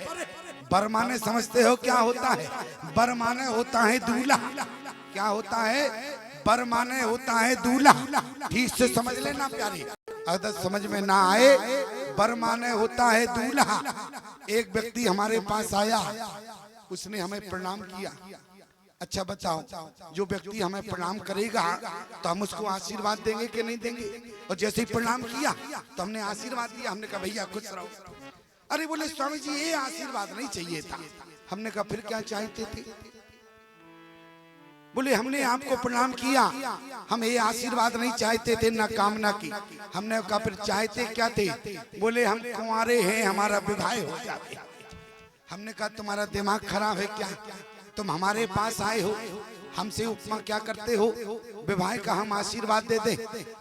बर माने समझते हो क्या होता है? बर माने होता है दूल्हा। क्या होता है? बर माने होता है दूल्हा। ठीक से समझ लेना प्यारी, अगर समझ में ना आए। बर माने होता है दूल्हा। एक व्यक्ति हमारे पास आया, उसने हमें प्रणाम किया। अच्छा बताओ, जो व्यक्ति हमें प्रणाम करेगा तो हम उसको आशीर्वाद देंगे कि नहीं देंगे? और जैसे ही प्रणाम किया तो हमने आशीर्वाद दिया। हमने कहा भैया खुश रहो। अरे बोले स्वामी जी, ये आशीर्वाद नहीं चाहिए था। हमने कहा फिर क्या चाहते थे? बोले हमने आपको प्रणाम किया, हम ये आशीर्वाद नहीं चाहते थे, ना कामना की। हमने कहा फिर चाहते क्या थे? बोले हम कुंवारे हैं, हमारा विवाह हो जाए। हमने कहा तुम्हारा दिमाग खराब है क्या? तुम हमारे पास आए हो, हमसे उपमा क्या करते हो? विवाह का हम आशीर्वाद दे दे।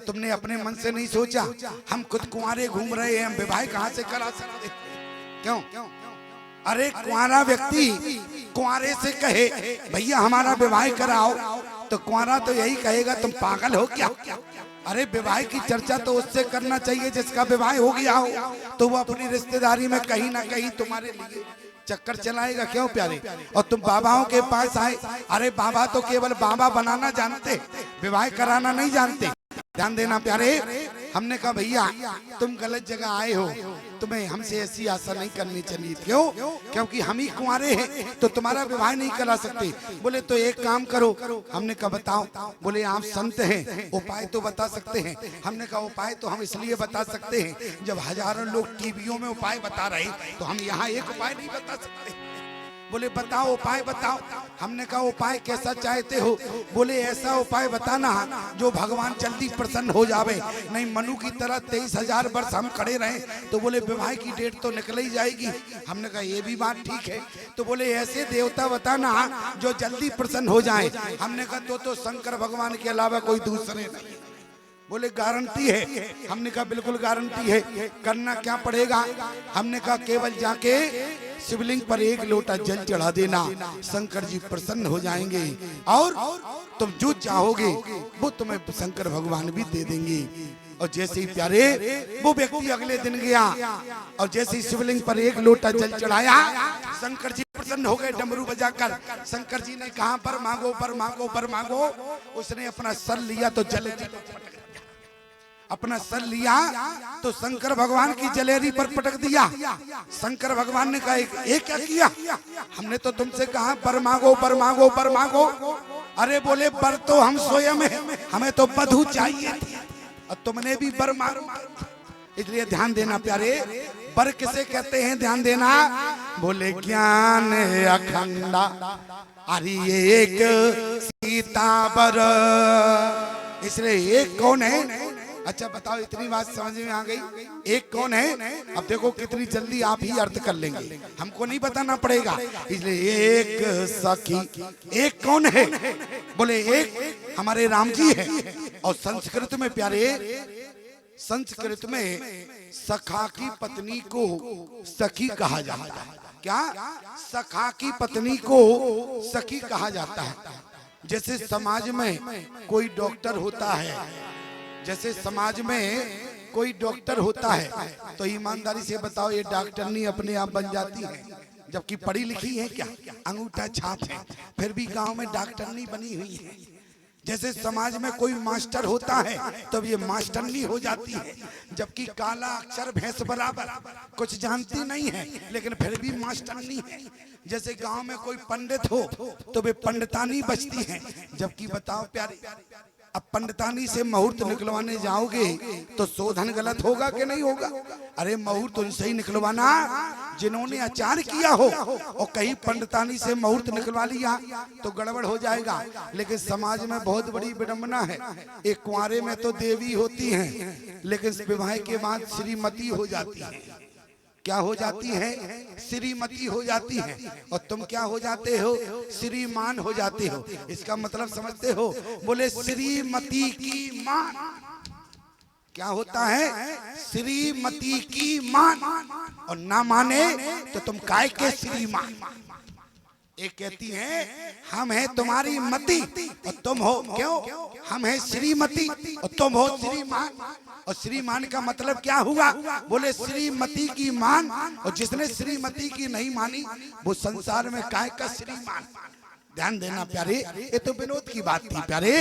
तुमने अपने मन से नहीं सोचा हम खुद कुंवारे घूम रहे हैं, हम विवाह कहाँ से करा सकते? क्यों? अरे कुंवारा व्यक्ति कुंवारे से कहे भैया हमारा विवाह कराओ, तो कुंवारा तो यही कहेगा तुम पागल हो क्या? अरे विवाह की चर्चा तो उससे करना चाहिए जिसका विवाह हो गया हो, तो वो अपनी रिश्तेदारी में कहीं ना कहीं तुम्हारे लिए चक्कर चलाएगा। क्यों प्यारे? और तुम बाबाओं के पास आए, अरे बाबा तो केवल बाबा बनाना जानते, विवाह कराना नहीं जानते। ध्यान देना प्यारे। हमने कहा भैया तुम गलत जगह आए हो, तुम्हें हमसे ऐसी आशा नहीं करनी चाहिए। क्यों? क्योंकि हम ही कुंवारे हैं तो तुम्हारा विवाह नहीं करा सकते। बोले तो एक काम करो। हमने कहा बताओ। बोले आप संत हैं, उपाय तो बता सकते हैं। हमने कहा उपाय तो हम इसलिए बता सकते हैं, जब हजारों लोग टीवियों में उपाय बता रहे तो हम यहाँ एक उपाय नहीं बता सकते। बोले बताओ उपाय बताओ। हमने कहा उपाय कैसा चाहते हो? बोले ऐसा उपाय बताना जो भगवान जल्दी प्रसन्न हो जावे, नहीं मनु की तरह 23,000 वर्ष हम खड़े रहे तो बोले विवाह की डेट तो निकल ही जाएगी। हमने कहा ये भी बात ठीक है। तो बोले ऐसे देवता बताना जो जल्दी प्रसन्न हो जाए। हमने कहा तो शंकर भगवान के अलावा कोई दूसरे नहीं। बोले गारंटी है? हमने कहा बिल्कुल गारंटी है। करना क्या पड़ेगा? हमने कहा केवल जाके शिवलिंग पर एक लोटा जल चढ़ा देना, शंकर जी प्रसन्न हो जाएंगे और तुम जो चाहोगे वो तुम्हें शंकर भगवान भी दे देंगे। और जैसे ही प्यारे वो व्यक्ति अगले दिन गया और जैसे ही शिवलिंग पर एक लोटा जल चढ़ाया, शंकर जी प्रसन्न हो गए डमरू बजाकर। शंकर जी ने कहा पर मांगो पर मांगो पर मांगो। उसने अपना सर लिया तो जल अपना सर लिया तो शंकर भगवान की जलेरी पर पटक दिया। शंकर भगवान ने कहा ये क्या किया? हमने तो तुमसे कहा पर मांगो पर मांगो पर मांगो। अरे बोले बर तो हम स्वयं हैं, हमें तो बधू चाहिए थी और तुमने भी बर मांगो। इसलिए ध्यान देना प्यारे, बर किसे कहते हैं? ध्यान देना। बोले ज्ञान अखंडा अरे एक सीता बर। इसलिए एक कौन है? अच्छा बताओ, इतनी बात समझ में आ गई? एक कौन है? अब देखो कितनी जल्दी आप ही अर्थ कर लेंगे, हमको नहीं बताना पड़ेगा। इसलिए एक सखी, एक कौन है? बोले एक हमारे राम जी है। और संस्कृत में प्यारे, संस्कृत में सखा की पत्नी को सखी कहा जाता है। क्या? सखा की पत्नी को सखी कहा जाता है। जैसे समाज में कोई डॉक्टर होता है, जैसे समाज में कोई डॉक्टर होता है तो ईमानदारी से बताओ ये डॉक्टरनी अपने आप बन जाती है जबकि पढ़ी लिखी है क्या? अंगूठा छाप है फिर भी गांव में डॉक्टरनी बनी हुई है। जैसे समाज में कोई मास्टर होता है तो ये मास्टरनी हो जाती है जबकि काला अक्षर भैंस बराबर, कुछ जानती नहीं है लेकिन फिर भी मास्टरनी है। जैसे गांव में कोई पंडित हो तो वे पंडितानी बचती है जबकि बताओ प्यारे, अब पंडितानी से मुहूर्त निकलवाने जाओगे तो शोधन गलत होगा कि नहीं होगा? अरे मुहूर्त उनसे ही निकलवाना जिन्होंने आचार किया हो, और कहीं पंडितानी से मुहूर्त निकलवा लिया तो गड़बड़ हो जाएगा। लेकिन समाज में बहुत बड़ी विडंबना है, एक कुंवारे में तो देवी होती हैं लेकिन विवाह के बाद श्रीमती हो जाती है। क्या हो जाती है? श्रीमती हो जाती है। और तुम क्या हो जाते हो? श्रीमान हो जाते हो। इसका मतलब समझते हो? बोले श्रीमती की मान। क्या होता है? श्रीमती की मान। और ना माने तो तुम काय के श्रीमान। एक कहती है हम है तुम्हारी मती और तुम हो क्यों? हम है श्रीमती और तुम हो श्रीमान। और श्रीमान का मतलब क्या हुआ? बोले श्रीमती की मान, और जिसने श्रीमती की नहीं मानी वो संसार में काय का श्रीमान। ध्यान देना प्यारे, ये तो विनोद की बात थी प्यारे,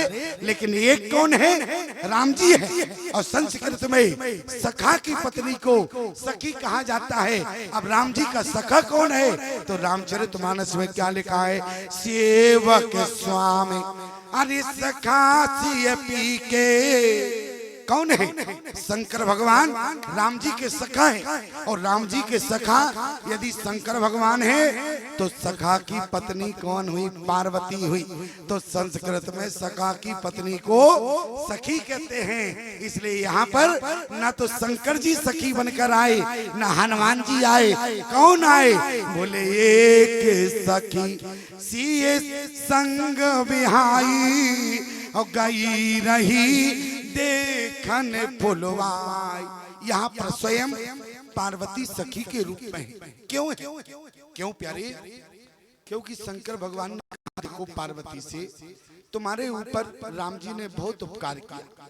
लेकिन एक कौन है? राम जी है। और संस्कृत में सखा की पत्नी को सखी कहा जाता है। अब राम जी का सखा कौन है? तो रामचरितमानस में क्या लिखा है? सेवक स्वामी अरे सखा सिय पी के। कौन है? शंकर भगवान राम जी के सखा है। और राम जी के सखा यदि शंकर भगवान है तो सखा की पत्नी कौन हुई? पार्वती हुई। तो संस्कृत में सखा की पत्नी को सखी कहते हैं। इसलिए यहाँ पर ना तो शंकर जी सखी बनकर आए ना हनुमान जी आए। कौन आए? बोले एक सखी सिए संग बिहाई और गई रही देखन फुलवाई। यहाँ पर स्वयं पार्वती सखी के रूप में है। क्यों है? क्यों प्यारे? क्योंकि शंकर भगवान ने कहा देखो पार्वती से तुम्हारे ऊपर राम जी ने बहुत उपकार किया।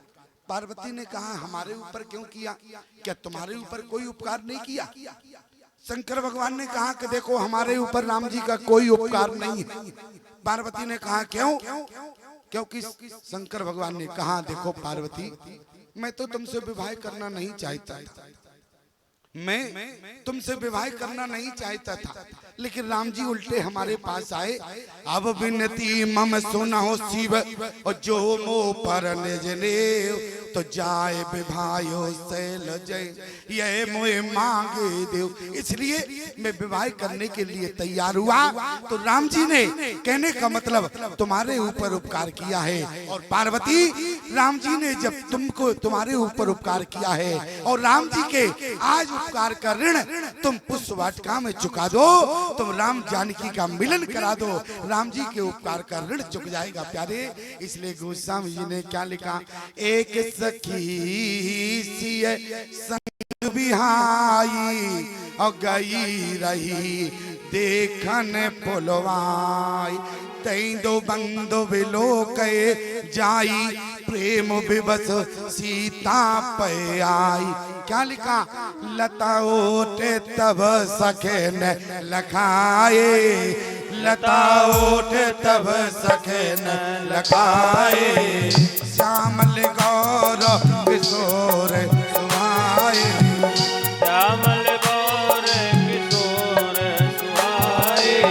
पार्वती ने कहा हमारे ऊपर क्यों किया? क्या तुम्हारे ऊपर कोई उपकार नहीं किया? शंकर भगवान ने कहा कि देखो हमारे ऊपर राम जी का कोई उपकार नहीं है। पार्वती ने कहा क्यों? क्योंकि शंकर भगवान ने कहा, देखो पार्वती, मैं तो तुमसे विवाह करना नहीं चाहता था, मैं तुमसे विवाह करना नहीं चाहता था, लेकिन राम जी उल्टे हमारे पास आए। अब विनती मम सुनो शिव, और जो मो पर निज लेव, तो जाए विवाहो सैल जय, ये मोए मांगे देव। इसलिए मैं विवाह करने के लिए तैयार हुआ। तो राम जी ने कहने का मतलब तुम्हारे ऊपर उपकार किया है, और पार्वती राम जी ने जब तुमको तुम्हारे ऊपर उपकार किया है, और राम जी के आज उपकार का ऋण तुम पुष्प वाटिका में चुका दो, तुम राम जानकी का मिलन करा दो, राम जी के उपकार का ऋण चुक जाएगा प्यारे। इसलिए गोस्वामी जी ने क्या लिखा, एक सखी सिय संग बिहाई, और गई रही देखन पुलवाई, तई दो बंदो बिलोक जाई, प्रेम विवश सीता पे आई। क्या लिखा, लता ओटे तब सखे न लखाए, लता ओटे तब सखे न लखाए, श्यामल गौर किशोर सुहाए, श्यामल गौर किशोर सुहाए,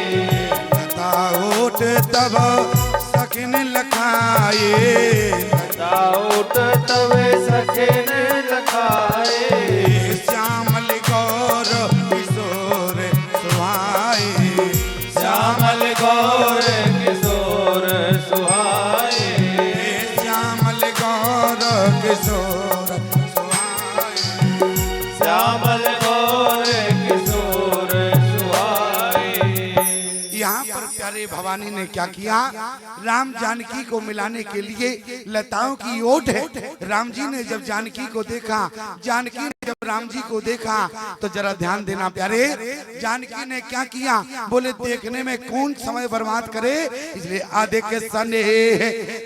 लता ओटे तब सखे न लखाए, दाऊद तवे सखन लखाए, श्यामल गौर किशोर सुहाए, श्यामल गौर किशोर सुहाए, श्यामल गौर किशोर सुहाए, श्यामल गौर किशोर सुहाए। यहाँ पर प्यारे भवानी ने क्या किया, राम जानकी को मिलाने के लिए लताओं की ओट है। राम जी ने जब जानकी को देखा, जानकी ने जब राम जी को देखा, तो जरा ध्यान देना प्यारे, जानकी ने क्या किया, बोले देखने में कौन समय बर्बाद करे, इसलिए आधे के सने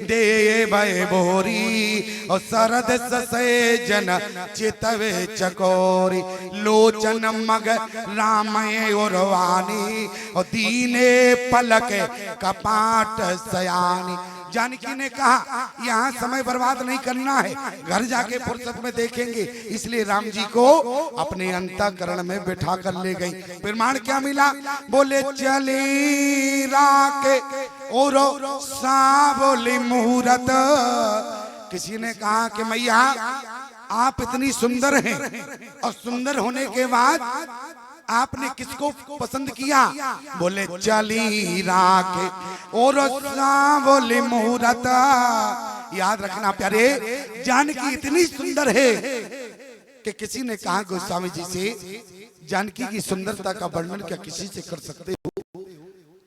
दे भय बोरी, और सरद ससे जन चितवे चकोरी, लोचन मग राम और वानी, और दीने पलक कपाट सयानी। जानकी ने कहा यहाँ समय बर्बाद नहीं करना है, घर जाके फुर्सत में देखेंगे, इसलिए राम जी को अपने अंतःकरण में बैठा कर ले गई। प्रमाण क्या मिला, बोले चली राके और साबोली मुहूर्त। किसी ने कहा कि मैया आप इतनी सुंदर हैं, और सुंदर होने के बाद आपने किसको पसंद किया, बोले चली राके और बोले मुहूर्त। याद रखना प्यारे, जानकी इतनी सुंदर है कि किसी ने कहा गोस्वामी जी से, जानकी की सुंदरता का वर्णन क्या किसी से कर सकते हो?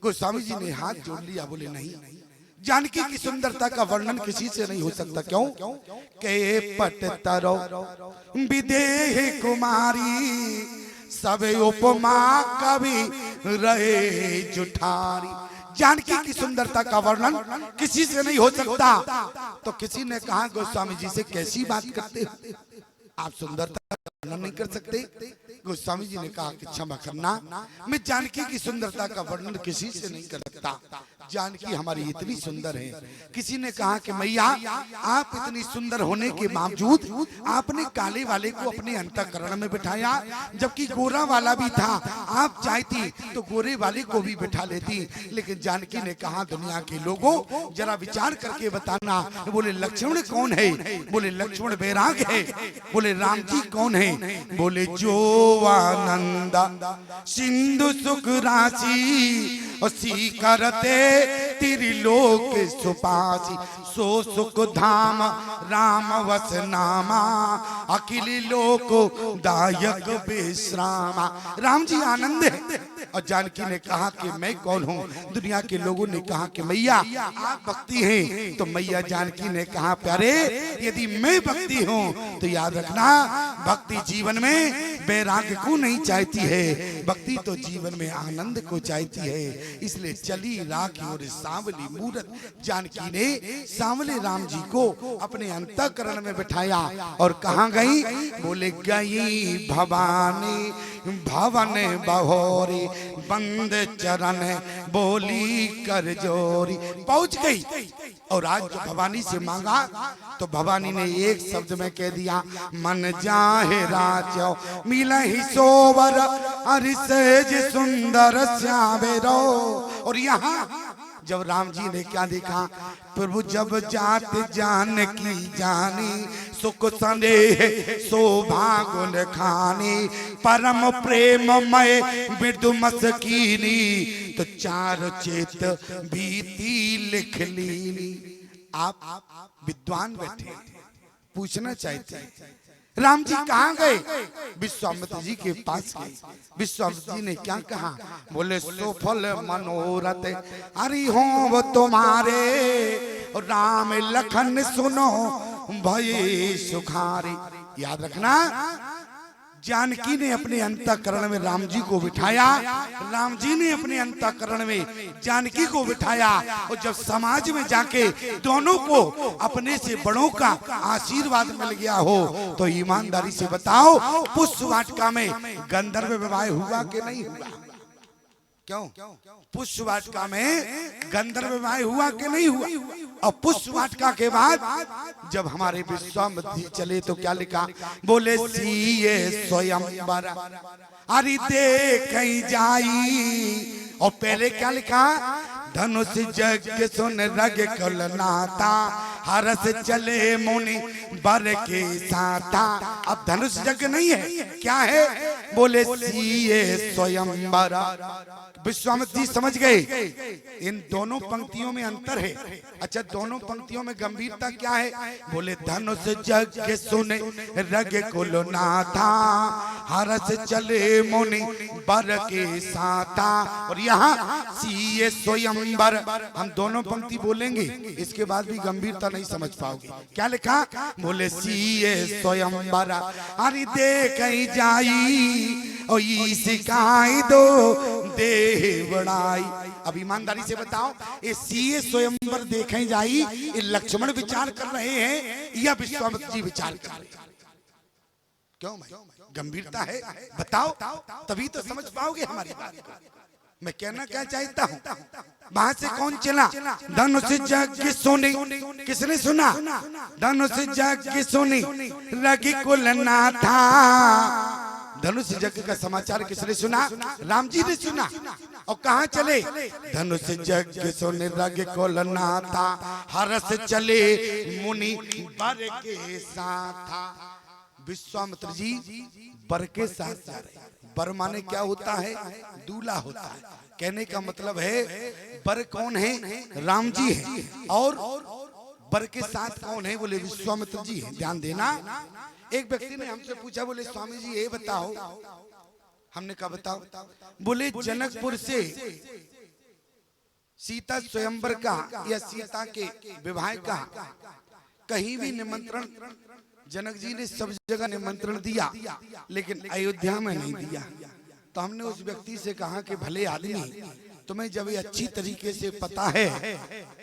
गोस्वामी जी ने हाथ जोड़ लिया, बोले नहीं, जानकी की सुंदरता का वर्णन किसी से नहीं हो सकता। क्यों? के पट तरो विदेह कुमारी, सब उपमा कवि रहे जुठारी। जानकी की सुंदरता का वर्णन किसी से नहीं हो सकता। तो किसी ने कहा गोस्वामी जी से कैसी बात करते हो, आप सुंदरता का वर्णन नहीं कर सकते? गोस्वामी जी ने कहा कि क्षमा करना, मैं जानकी की सुंदरता का वर्णन किसी से नहीं कर सकता। जानकी हमारी इतनी सुंदर है। किसी ने कहा कि मैया आप इतनी सुंदर होने के बावजूद आपने काले वाले को अपने अंतःकरण में बिठाया, जबकि गोरा वाला भी था, आप चाहती तो गोरे वाले को भी बिठा लेती। लेकिन जानकी ने कहा दुनिया के लोगों जरा विचार करके बताना। बोले लक्ष्मण कौन है? बोले लक्ष्मण बैराग है। बोले राम जी कौन है? बोले जो आनंदा सिंधु सुख राशि, और सी करते त्रिलोक सुपासी, सो सुख धाम राम वस नामा, अखिल लोक दायक विश्रामा। राम जी आनंद है। और जानकी ने कहा कि मैं कौन हूँ? दुनिया के लोगों ने कहा कि मैया आप भक्ति हैं। तो मैया जानकी ने कहा प्यारे यदि मैं भक्ति हूँ तो याद रखना भक्ति जीवन में वैराग्य को नहीं चाहती है, भक्ति तो जीवन में आनंद को चाहती है। इसलिए चली राखी और सांवली मूरत। जानकी ने सांवले राम जी को अपने अंतःकरण में बिठाया और कहाँ गई? बोले गई भवानी भवन बहोरी, बंद चरण बोली कर जोरी। पहुंच गई और आज जो भवानी से मांगा तो भवानी ने एक शब्द में कह दिया, मन जाहे राजो मिलहि सोवर, हरि सेज सुंदर श्यावेरो। और यहाँ जब राम जी ने क्या देखा, प्रभु जब जात जान की जानी, सुख संदेह शोभा गुण खानी, परम प्रेममय मृदु मस्कीनी, तो चार चेत भीति लिख लीनी। आप विद्वान बैठे पूछना चाहते राम जी कहाँ गए? विश्वामित्र जी के पास गए। विश्वामित्र जी ने क्या कहा? बोले सुफल मनोरथ हरि हो वो तुम्हारे, राम लखन सुनो भय सुखारे। याद रखना, जानकी ने अपने अंतःकरण में राम जी को बिठाया, राम जी ने अपने अंतःकरण में जानकी को बिठाया। और जब समाज में जाके दोनों को अपने से बड़ों का आशीर्वाद मिल गया हो तो ईमानदारी से बताओ, पुष्प वाटिका में गंधर्व विवाह हुआ कि नहीं हुआ? क्यों? पुष्प वाटिका में गंधर्व विवाह हुआ कि नहीं हुआ? और पुष्प वाटिका के बाद जब हमारे विश्वामित्र जी चले तो क्या लिखा? बोले सिए स्वयंवर हरि देख जाई। और पहले क्या लिखा? धनुष जग सुन रग कुलनाथा, हरस चले मुनि बर के साथा। अब धनुष जग नहीं है, क्या है? बोले सिए स्वयंवर। विश्वामित्र जी समझ गए इन दोनों पंक्तियों में अंतर है। अच्छा, दोनों पंक्तियों में गंभीरता क्या है? बोले धनुष जग सुने रग कुलनाथा, हरस चले मुनि बर के साथा। और यहाँ सिए स्वयंवर, हम दोनों पंक्ति बोलेंगे, इसके बाद भी गंभीरता नहीं समझ पाओगे। क्या लिखा? बोले सिए स्वयंवर हरि देख जाई, और सिखाई दो देह बड़ाई। अब ईमानदारी से बताओ, ये सीए स्वयंवर देखे जाई, ये लक्ष्मण विचार कर रहे हैं या विश्वामित्र जी विचार कर रहे हैं? क्यों भाई, गंभीरता है, बताओ तभी तो समझ पाओगे हमारी बात। मैं कहना क्या चाहता हूँ, वहां से कौन चला? धनुष जग सुनी, किसने सुना? धनुष जग सुनी रग कुलनाथा। धनुष जग का समाचार किसने सुना? राम जी ने सुना। और कहाँ चले? धनुष जग सुन रग कुलनाथा, हरस चले मुनि बर के साथा। विश्वामित्र जी बर के साथ जा रहे। बर माने क्या होता है? दूल्हा होता है। कहने का मतलब है बर कौन है? राम जी है। और बर के साथ कौन है? बोले विश्वामित्र जी है। ध्यान देना, एक व्यक्ति ने हमसे पूछा, बोले स्वामी जी ये बताओ। हमने कहा बताओ। बोले जनकपुर से सीता स्वयंवर का या सीता के विवाह का कहीं भी निमंत्रण, जनक जी ने सब जगह निमंत्रण दिया लेकिन अयोध्या में नहीं दिया। तो हमने उस व्यक्ति से कहा कि भले आदमी, तुम्हें जब ये अच्छी तरीके से पता है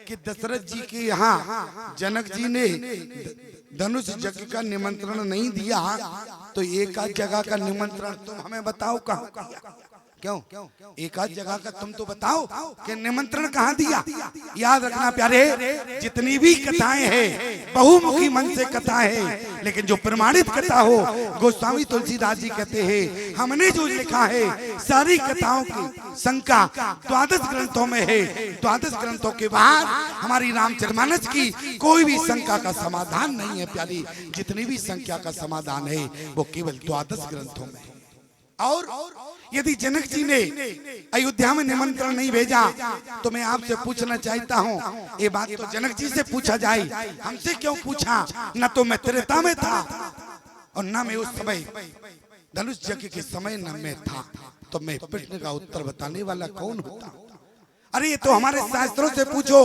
कि दशरथ जी के यहाँ जनक जी ने धनुष जग का निमंत्रण नहीं दिया, तो एक आध जगह का निमंत्रण तुम हमें बताओ कहाँ दिया? क्यों? एक आध जगह का तुम तो बताओ कि निमंत्रण कहाँ दिया? याद रखना प्यारे, जितनी भी कथाएं हैं बहुमुखी मन से कथा है, लेकिन जो प्रमाणित कथा हो, गोस्वामी तुलसीदास जी कहते हैं हमने जो लिखा है सारी कथाओं की शंका 12 ग्रंथों में है। 12 ग्रंथों के बाद हमारी रामचरितमानस की कोई भी शंका का समाधान नहीं है प्यारी। जितनी भी संख्या का समाधान है वो केवल 12 ग्रंथों में है। और यदि जनक जी ने अयोध्या में निमंत्रण नहीं भेजा तो मैं आपसे पूछना चाहता हूँ, ये बात तो जनक जी से पूछा जाए, हमसे क्यों पूछा? न तो मैं त्रेता में था और न मैं उस समय धनुष यज्ञ के समय न मैं था, तो मैं प्रश्न का उत्तर बताने वाला कौन होता? अरे ये तो हमारे शास्त्रों से पूछो,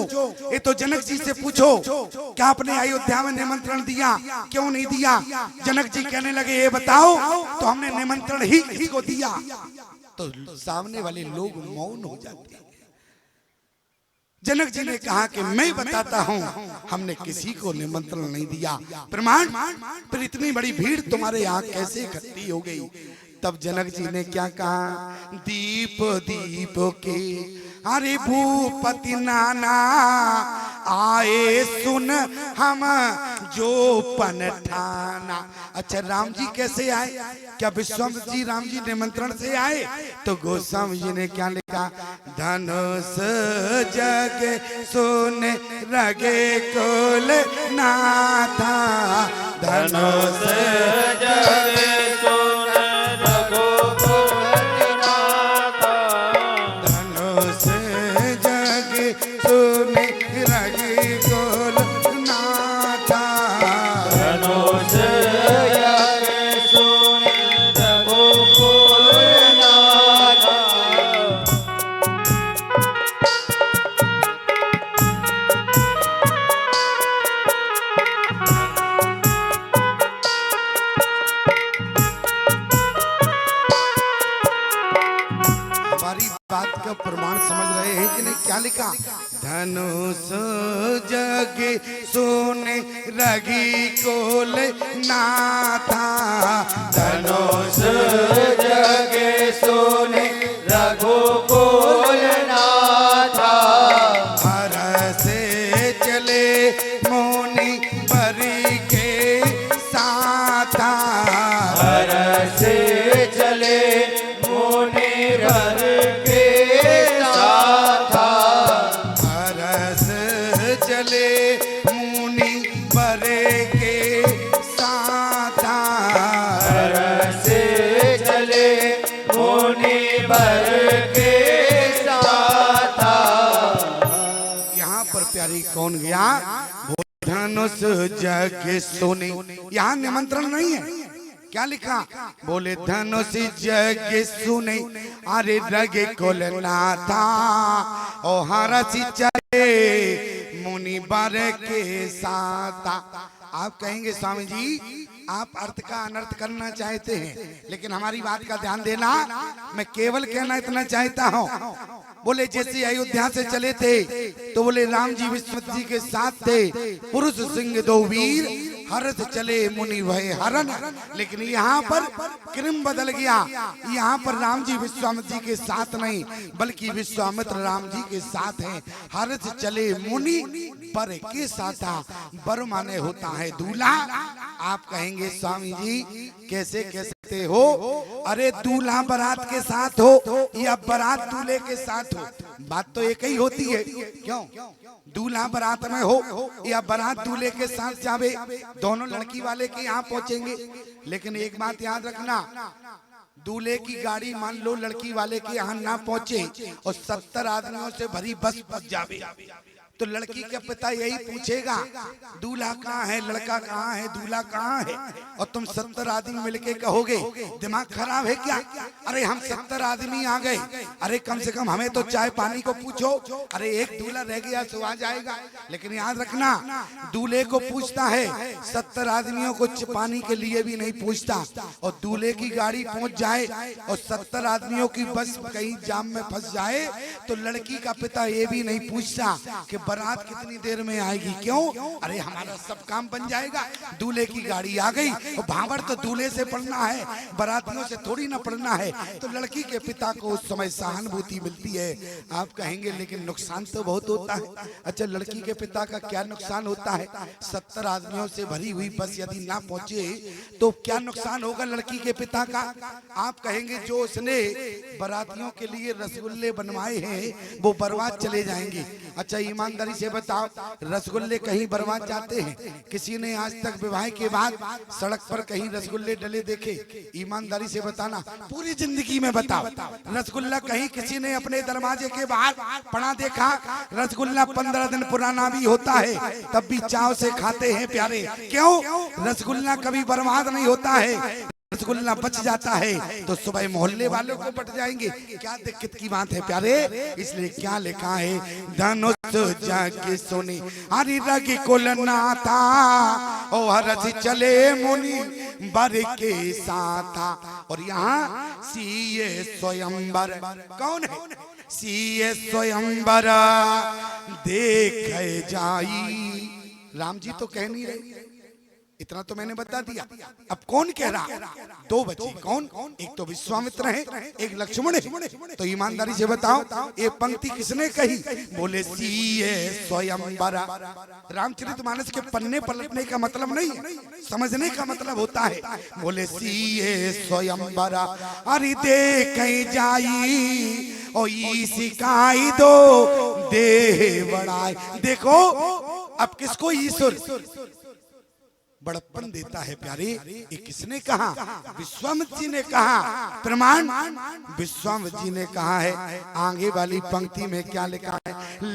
ये तो जनक जी से पूछो, क्या आपने अयोध्या में निमंत्रण दिया? क्यों नहीं दिया? जनक जी कहने लगे ये बताओ, तो हमने निमंत्रण ही किसी को दिया। तो सामने वाले लोग मौन हो जाते हैं। जनक जी ने कहा कि मैं बताता हूँ, हमने किसी को निमंत्रण नहीं दिया। प्रमाण? फिर इतनी बड़ी भीड़ तुम्हारे यहाँ कैसे इकट्ठी हो गई? तब जनक जी ने क्या कहा, दीप दीप के अरे भूपति नाना आए सुन हम जो पन ठाना। अच्छा राम जी कैसे आए? क्या विश्वामित्र जी राम जी निमंत्रण से आए? तो गोस्वामी जी ने क्या लिखा, धनुष जग सुन रगे कुल नाथा, धनुष जग सुन रघुकुल नाथा, धनुष जग सुन रगे कुल नाथा, धनुष जग सुन रघुकुल नाथा। हमारी बात का प्रमाण समझ रहे हैं कि नहीं? क्या लिखा, धनुष जग सोने रगी कोल नाथा, धनुष जग सुन रघुकुल नाथा, हर से चले मोनी बरी के साथा, हर से चले मुनि वर के साथा, हरस चले मुनि बरे के साथा, हर से चले मुनि वर के साथा। यहाँ पर प्यारी कौन गया, धनुष जग सोने, यहाँ निमंत्रण नहीं है। क्या लिखा, बोले धनुष जग सुने अरे रगे कुल नाथा, ओ हरसी चले मुनि बर के साथा। आप कहेंगे स्वामी जी आप अर्थ का अनर्थ करना चाहते हैं, लेकिन हमारी बात का ध्यान देना, मैं केवल कहना इतना चाहता हूँ। बोले जैसे अयोध्या से चले थे तो बोले राम जी विश्वनाथ जी के साथ थे, पुरुष सिंह दो वीर हरत चले मुनि भय हरन। लेकिन यहाँ पर क्रम बदल गया, यहाँ पर राम जी विश्वामित्र जी के साथ नहीं बल्कि विश्वामित्र राम जी के साथ हैं। हरत चले मुनि बर के साथा, बर माने होता है दूल्हा। आप कहेंगे स्वामी जी कैसे कह सकते हो, अरे दूल्हा बारात के साथ हो या बारात दूल्हे के साथ हो, बात तो एक ही होती है। क्यों, दूल्हा बारात में हो या बारात दूल्हे के साथ जावे, दोनों लड़की वाले के यहाँ पहुंचेंगे। लेकिन एक बात याद रखना, दूल्हे की गाड़ी मान लो लड़की वाले के यहाँ ना पहुंचे और 70 आदमियों से भरी बस फंस जावे, तो लड़की का पिता यही पूछेगा दूल्हा कहाँ है, लड़का कहाँ है, दूल्हा कहाँ है। और तुम 70 आदमी मिलके कहोगे दिमाग खराब है क्या, अरे हम 70 आदमी आ गए, अरे कम से कम हमें तो चाय पानी को पूछो, अरे एक दूल्हा रह गया तो आ जाएगा। लेकिन याद रखना दूल्हे को पूछता है, 70 आदमियों को पानी के लिए भी नहीं पूछता। और दूल्हे की गाड़ी पहुंच जाए और 70 आदमियों की बस कहीं जाम में फंस जाए तो लड़की का पिता ये भी नहीं पूछता कि बारात कितनी देर में आएगी। क्यों, अरे हमारा सब काम बन जाएगा, दूल्हे की गाड़ी आ गई और भावर तो दूल्हे से पड़ना है, बारातियों से थोड़ी ना पड़ना है। तो लड़की के पिता को उस समय सहानुभूति मिलती है। आप कहेंगे लेकिन नुकसान तो बहुत होता है। अच्छा लड़की के पिता का क्या नुकसान होता है, 70 आदमियों से भरी हुई बस यदि ना पहुंचे तो क्या नुकसान होगा लड़की के पिता का। आप कहेंगे जो उसने बारातियों के लिए रसगुल्ले बनवाए हैं वो बर्बाद चले जाएंगे। अच्छा ईमानदारी से बताओ रसगुल्ले कहीं बर्बाद जाते हैं? किसी ने आज तक विवाह के बाद सड़क पर कहीं रसगुल्ले डले देखे? ईमानदारी से बताना, पूरी जिंदगी में बताओ रसगुल्ला कहीं किसी ने अपने दरवाजे के बाहर पड़ा देखा? रसगुल्ला 15 दिन पुराना भी होता है तब भी चाव से खाते हैं प्यारे। क्यों, रसगुल्ला कभी बर्बाद नहीं होता है, रसगुल्ला बच जाता है तो सुबह मोहल्ले वालों को बट जाएंगे। क्या दिक्कत की बात है प्यारे। इसलिए क्या लिखा है, धनुष जाके सोने हरि रगी कुल नाथा, ओ हरस चले मुनि बर के साथा। और यहाँ सीए स्वयंवर कौन है? सीए स्वयंवर देख जाई। राम जी तो कह नहीं रहे, इतना तो मैंने बता दिया। अब कौन कह रहा? दो बचे। कौन? एक तो विश्वामित्र है, एक लक्ष्मण है। तो ईमानदारी से बताओ ये पंक्ति किसने कही? बोले सीए स्वयंवरा। रामचरितमानस के पन्ने पलटने का मतलब नहीं, समझने का मतलब होता है। बोले सीए स्वयंवरा अरे देख जाई ओ सिखाई दो देह बड़ाई। देखो अब किसको ईश्वर बड़प्पन देता है प्यारे? ये किसने कहा? विश्वामित्र जी ने कहा। प्रमाण विश्वामित्र जी ने कहा है। आगे वाली पंक्ति में क्या लिखा है?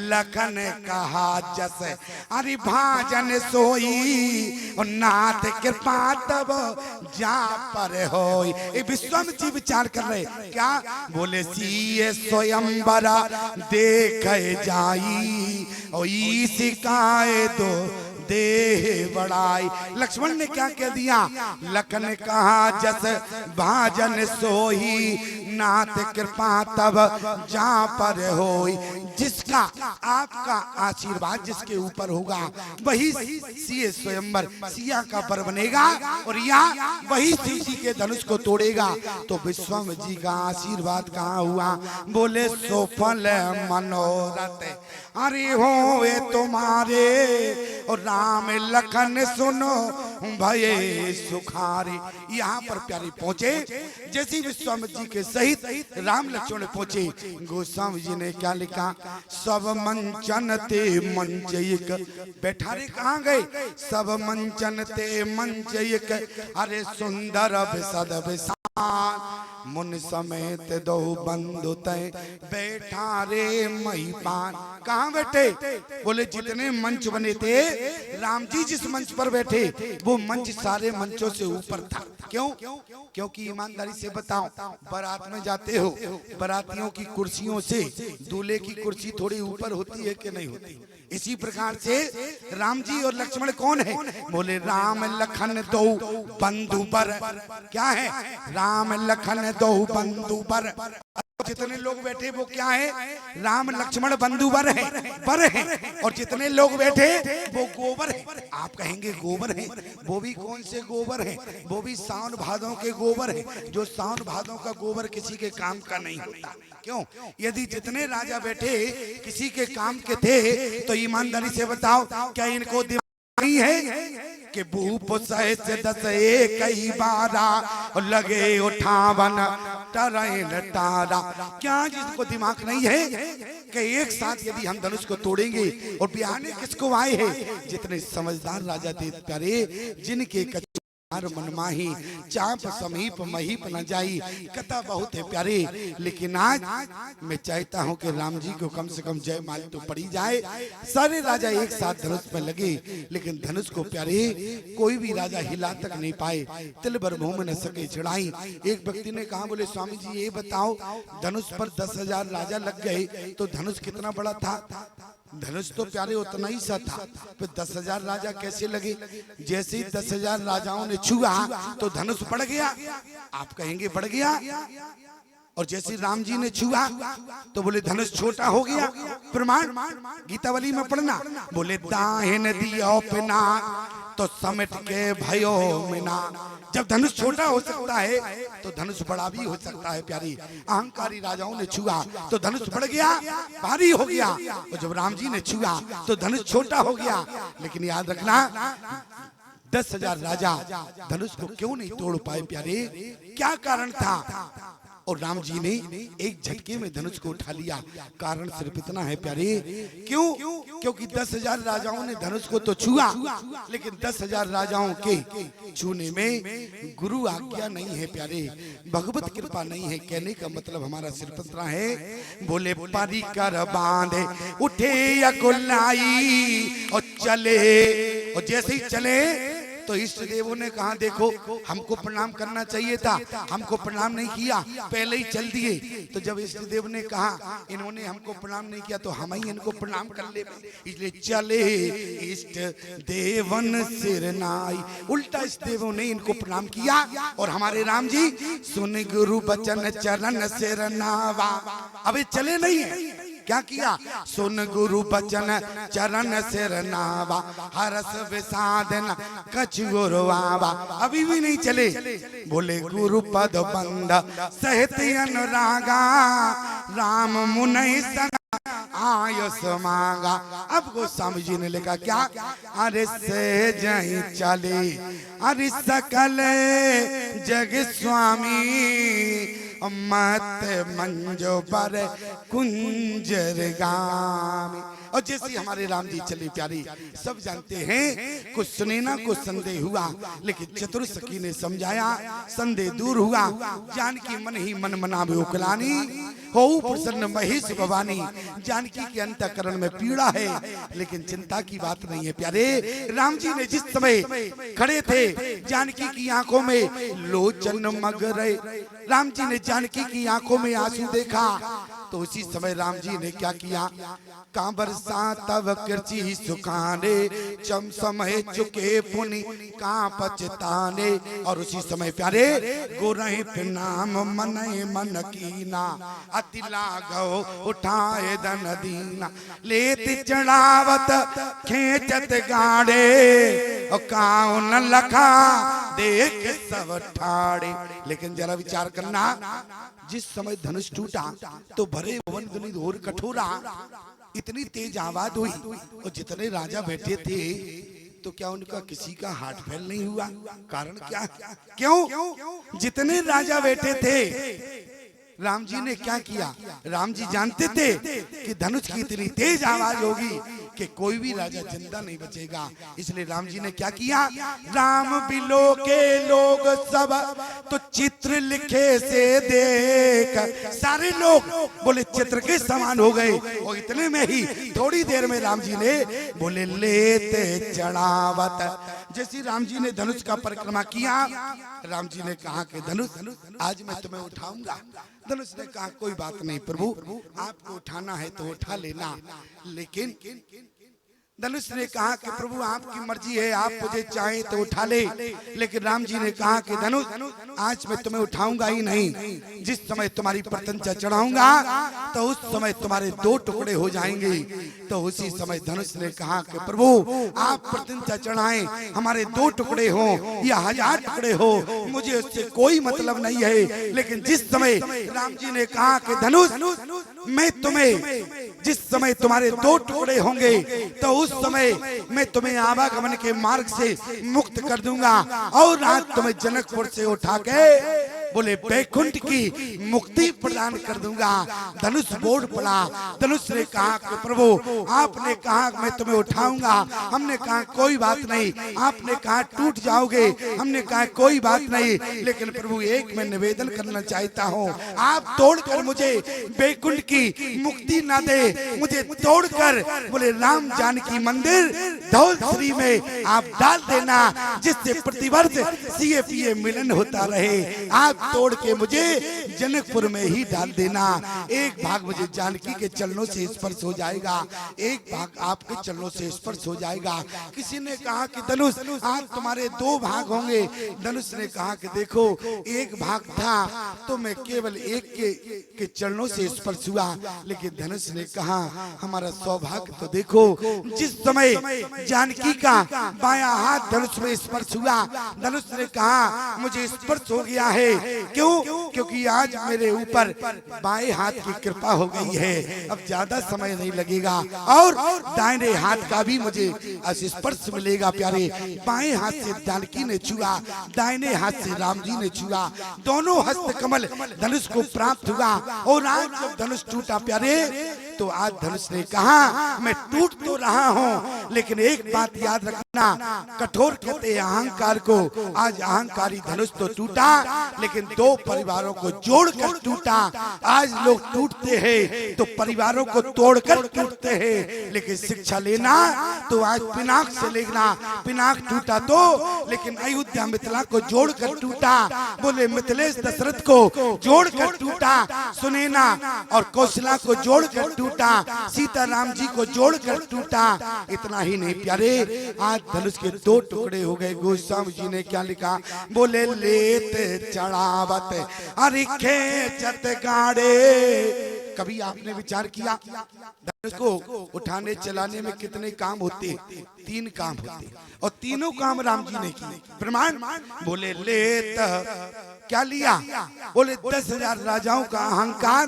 लखन कहा जस अरे भाजन सोई और नाथ कृपा तब जा पर होई। ये विश्वामित्र जी विचार कर रहे क्या? बोले सीए स्वयंवरा देख जाई और सिखाए दो देह बड़ाई। लक्ष्मण ने क्या कह दिया? लखन कहा जस भाजन सोही नाथ कृपा तब जा पर होई। जिसका आपका आशीर्वाद जिसके ऊपर होगा वही सीए स्वयंवर सिया का पर बनेगा और या वही शिव जी के धनुष को तोड़ेगा। तो विश्वामित्र जी का आशीर्वाद कहाँ हुआ? बोले सोफल मनोरथ अरे हो वे तुम्हारे और राम लखन सुनो भये सुखारे। यहाँ पर प्यारे पहुंचे। जैसे विश्वामित्र जी के सहित राम लक्ष्मण पहुंचे, गोस्वामी जी ने क्या लिखा? सब मंचन ते मंच एक। बैठारे कहाँ गए? सब मंचन ते मंच एक अरे सुंदर विसद विशाल मुन समेत दो बंधु तय बैठा रे महिपान। कहाँ बैठे? बोले जितने मंच बने थे राम जी जिस मंच पर बैठे वो मंच सारे मंचों से ऊपर था। क्यों? क्योंकि ईमानदारी से बताओ बारात में जाते हो, बारातियों की कुर्सियों से दूल्हे की कुर्सी थोड़ी ऊपर होती है कि नहीं होती? इसी प्रकार से राम जी और लक्ष्मण कौन है? बोले राम लखन दो बंधु बर। क्या है? राम लखन दो बंधु बर। जितने लोग बैठे वो क्या है? राम लक्ष्मण बंधु बर है। और जितने लोग बैठे वो गोबर है। आप कहेंगे गोबर है, वो भी कौन से गोबर है? वो भी सावन भादों के गोबर है। जो सावन भादों का गोबर किसी के काम का नहीं होता। क्यों? यदि जितने राजा बैठे किसी के काम के थे तो ईमानदारी से बताओ क्या इनको दिमाग नहीं है कि भूप सहित दस कई बारा और लगे उठावन टरैन तारा? क्या जिसको दिमाग नहीं है कि एक साथ यदि हम धनुष को तोड़ेंगे? और बिहाने किसको आए हैं? जितने समझदार राजा थे प्यारे, जिनके मनमाही चाप समीप महीप न जाई। कथा बहुत है प्यारे, लेकिन आज मैं चाहता हूं कि राम जी को कम से कम जय माल तो पड़ी जाए। सारे राजा एक साथ धनुष पर लगे, लेकिन धनुष को प्यारे कोई भी राजा हिला तक नहीं पाए, तिल भर मुंह में न सके चढ़ाई। एक व्यक्ति ने कहा, बोले स्वामी जी ये बताओ धनुष पर 10,000 राजा लग गए तो धनुष कितना बड़ा था? धनुष तो प्यारे उतना ही सा था, फिर 10,000 राजा कैसे लगे? जैसे ही 10,000 राजाओं ने छुआ तो धनुष बढ़ गया। आप कहेंगे बढ़ गया। और जैसे राम जी ने छुआ तो बोले धनुष छोटा हो गया। प्रमाण गीतावली में पढ़ना। बोले दाहिन दियो पिना तो समेट के भयो मिना। जब धनुष छोटा हो सकता है तो धनुष बड़ा भी हो सकता है प्यारी। अहंकारी राजाओं ने छुआ तो धनुष बढ़ गया, भारी हो गया। और जब राम जी ने छुआ तो धनुष छोटा हो गया। लेकिन याद रखना 10,000 राजा धनुष को क्यों नहीं तोड़ पाए प्यारे? क्या कारण था? और राम जी ने एक झटके में धनुष को उठा लिया। कारण सिर्फ इतना है प्यारे, क्यों? क्योंकि 10,000 राजाओं ने धनुष को तो छुआ, लेकिन 10,000 राजाओं के छूने में गुरु आज्ञा नहीं है प्यारे, भगवत कृपा नहीं है। कहने का मतलब हमारा सिर्फ इतना है, बोले परिकर बांधे उठे अकुलाई और चले। और जैसे ही चले तो इष्ट देवों ने कहा देखो हमको प्रणाम करना चाहिए था, हमको प्रणाम नहीं किया, पहले ही चल दिए। तो जब इष्ट देव ने कहा इन्होंने हमको प्रणाम नहीं किया तो हम ही इनको प्रणाम कर ले, इसलिए चले इष्ट देवन सिर नाई। उल्टा इष्ट देवों ने इनको प्रणाम किया। और हमारे राम जी सुन गुरु बचन चरण सिर नावा। अब चले नहीं है, क्या किया? सुन गुरु बचन चरण सिर नावा, हरस विषाद न कछ गुरुआवा। अभी भी नहीं चले। बोले गुरु पद बंध सहित अनुरागा, राम मुनि संग आयुष मांगा। अब गोस्वामी जी ने लिखा क्या? अरे से जही चले अरे सकल जग स्वामी, मत मंजो पर कुंजर गामी। और जैसे हमारे राम जी चले प्यारी, सब जानते हैं कुछ सुनैना को संदेह हुआ, लेकिन चतुर सखी ने समझाया, संदेह दूर हुआ। जानकी मन ही मन मनावे उकलानी, हो प्रसन्न महेश भवानी। जानकी के अंतःकरण में पीड़ा है, लेकिन चिंता की बात नहीं है प्यारे। राम जी ने जिस समय खड़े थे, जानकी की आंखों में लोचन मग रहे। राम जी ने जानकी की आंखों में आंसू देखा, तो उसी समय राम जी ने क्या किया? कांबर सा तव कृचि सुखाने, चम समय चुके पुनि का पचताने। और उसी समय प्यारे गोरहि नाम मन मन कीना, अति लागो उठाए धन दीना। लेत चढ़ावत खेचत गाड़े, और काऊ न लखा देख सब ठाड़े। लेकिन जरा विचार करना, जिस समय धनुष टूटा तो भरे भवन ध्वनि घोर कठोरा, इतनी तेज आवाज हुई, और जितने राजा बैठे थे तो क्या उनका किसी का हाथ फैल नहीं हुआ? कारण क्या? क्यों? जितने राजा बैठे थे, राम जी ने क्या किया? राम जी जानते थे कि धनुष की इतनी तेज आवाज होगी कि कोई भी राजा जिंदा नहीं बचेगा। इसलिए राम जी ने क्या किया? राम बिलो के लोग सब तो चित्र लिखे से देख, सारे लोग बोले चित्र के समान हो गए। और इतने में ही थोड़ी देर में राम जी ने बोले लेते चढ़ावत। जैसे राम जी ने धनुष का परिक्रमा किया, राम जी ने कहा कि धनुष आज मैं तुम्हें उठाऊंगा। धनुष ने कहा कोई बात नहीं प्रभु, आपको उठाना है तो उठा लेना। लेकिन धनुष ने कहा कि प्रभु आपकी मर्जी है, आप मुझे चाहें तो उठा ले। लेकिन राम जी ने कहा कि धनुष आज मैं तुम्हें उठाऊंगा ही नहीं, जिस समय तुम्हारी प्रत्यंचा चढ़ाऊंगा तो उस समय तुम्हारे दो टुकड़े हो जाएंगे। तो उसी समय धनुष ने कहा कि प्रभु आप प्रत्यंचा चढ़ाएं, हमारे दो टुकड़े हो या 1000 टुकड़े हो, मुझे उससे कोई मतलब नहीं है। लेकिन जिस समय राम जी ने कहा कि धनुष मैं तुम्हें, जिस समय तुम्हारे दो टुकड़े होंगे तो उस समय मैं तुम्हें आवागमन के मार्ग से मुक्त कर दूंगा, और आज तुम्हें जनकपुर से उठा के बोले बैकुंठ की मुक्ति प्रदान कर दूंगा। धनुष बोर्ड पड़ा। धनुष ने कहा कि प्रभु आपने कहा मैं तुम्हें उठाऊंगा, हमने कहा कोई बात नहीं। आपने कहा टूट जाओगे, हमने कहा कोई बात नहीं। लेकिन प्रभु एक मैं निवेदन करना चाहता हूँ, आप तोड़कर मुझे बैकुंठ की मुक्ति ना दे, मुझे तोड़कर बोले राम जानकी मंदिर धौलश्री में आप डाल देना, जिससे प्रतिवर्ष सीए मिलन होता रहे। आप तोड़ के मुझे जनकपुर में ही डाल देना। एक भाग मुझे जानकी के चरणों से स्पर्श हो जाएगा, एक भाग आपके चरणों से स्पर्श हो जाएगा। किसी ने कहा कि धनुष आज तुम्हारे 2 भाग होंगे। धनुष ने कहा कि देखो एक भाग था तो मैं केवल एक के चरणों से स्पर्श हुआ, लेकिन धनुष ने कहा हमारा सौभाग्य तो देखो, जिस समय जानकी का बायां हाथ धनुष में स्पर्श हुआ, धनुष ने कहा मुझे स्पर्श हो गया है। क्यों? क्योंकि आज मेरे ऊपर बाएं हाथ की कृपा हो गई है, अब ज्यादा समय नहीं लगेगा और दाहिने हाथ का भी मुझे स्पर्श मिलेगा। प्यारे बाएं हाथ से जानकी ने छुआ, दाहिने हाथ से राम जी ने छुआ, दोनों हस्त कमल धनुष को प्राप्त हुआ। और आज जब धनुष टूटा प्यारे, तो आज धनुष ने कहा मैं टूट तो रहा हूँ, लेकिन एक बात याद रखना, कठोर कहते हैं अहंकार को। आज अहंकारी धनुष तो टूटा, लेकिन 2 परिवारों को जोड़कर टूटा। आज लोग टूटते हैं तो परिवारों को तोड़कर टूटते हैं, लेकिन शिक्षा लेना तो आज पिनाक से लेना। पिनाक टूटा तो, लेकिन अयोध्या मिथिला को जोड़कर टूटा। बोले मिथिलेश दशरथ को जोड़कर टूटा, सुनैना और कौशला को जोड़कर टूटा, सीताराम जी को जोड़कर टूटा। इतना ही नहीं प्यारे, आज धनुष के 2 टुकड़े हो गए। गोस्वामी जी ने क्या लिखा? बोले लेते चढ़ावत अरे खेचत गाड़े, कभी आपने विचार किया धनुष को उठाने चलाने में कितने काम होते? 3 काम होते और तीनों काम राम जी ने किए। प्रमाण बोले ले क्या लिया? बोले 10,000 राजाओं का अहंकार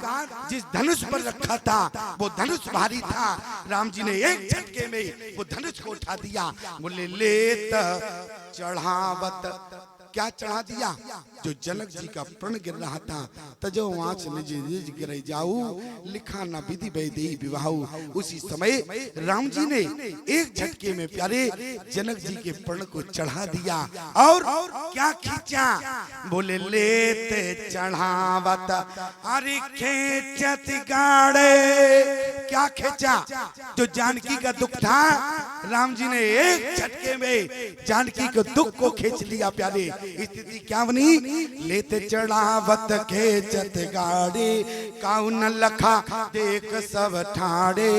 जिस धनुष पर रखा था वो धनुष भारी था, राम जी ने एक झटके में वो धनुष को उठा दिया। बोले लेत चढ़ावत, क्या चढ़ा दिया? जो जनक जी का प्रण गिर रहा था, तजो आँच निज निज गिर जाऊ, लिखा न विधि वैदेही विवाहु। उसी समय राम जी ने एक झटके में प्यारे जनक जी के प्रण को चढ़ा दिया। और क्या खींचा? बोले लेते चढ़ावत अरे खेचत गाड़े। क्या खींचा? जो जानकी का दुख था, राम जी ने एक झटके में जानकी के दुख को खींच लिया। प्यारे स्थिति क्या बनी? लेते चढ़ावत खेचत गाड़े, काउन लखा देख सब ठाड़े,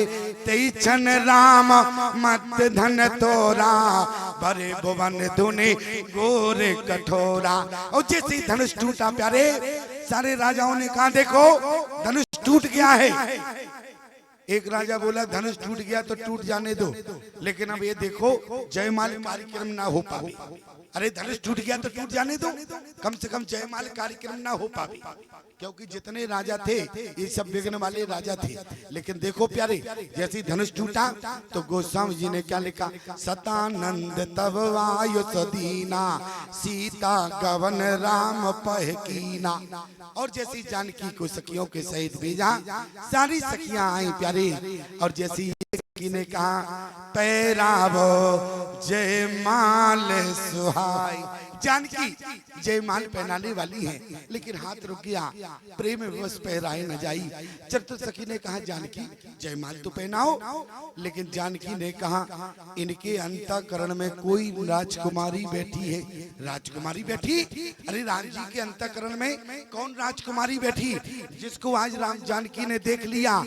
तेई छन राम मत धन तोरा, भरे भुवन धुने गोरे कठोरा। और जैसे ही धनुष टूटा प्यारे, सारे राजाओं ने कहा देखो धनुष टूट गया है। एक राजा बोला धनुष टूट गया तो टूट जाने दो, लेकिन अब ये देखो जयमाल कार्यक्रम ना हो पावे। अरे धनुष टूट गया तो टूट जाने दो, कम से कम जयमाल कार्यक्रम ना हो पावे, क्योंकि जितने राजा थे ये सब विघ्न वाले राजा थे। लेकिन देखो प्यारे, जैसे धनुष टूटा तो गोस्वामी जी ने क्या लिखा? सतानंद तब वायु सदीना, सीता गवन राम पह कीना। और जैसी जानकी को सखियों के सहित भेजा, सारी सखियां आई प्यारे। और जैसी ने कहा पैरावो जयमाल सुहाई, जानकी जयमाल पहनाने वाली है, लेकिन हाथ रुक गया, प्रेम विवश पहराए न जाई। चतुर्सखी ने कहा जानकी जयमाल तो पहनाओ, लेकिन जानकी ने कहा इनके अंतःकरण में कोई राजकुमारी बैठी है। राजकुमारी बैठी? अरे राम जी के अंतःकरण में कौन राजकुमारी बैठी जिसको आज राम जानकी ने देख लिया?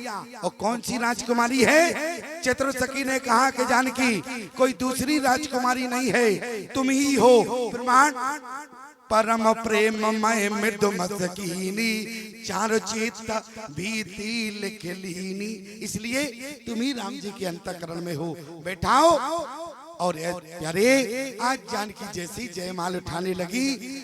और कौन सी राजकुमारी है? चतुर्सखी ने कहा कि जानकी कोई दूसरी राजकुमारी नहीं है, तुम ही हो। प्रमाण परम प्रेम मय मृदु मस्कीनी, चार चित्त भीति लिख लीनी। इसलिए तुम ही राम जी के अंतःकरण में हो, बैठाओ। और प्यारे आज जानकी जैसी जयमाल उठाने लगी,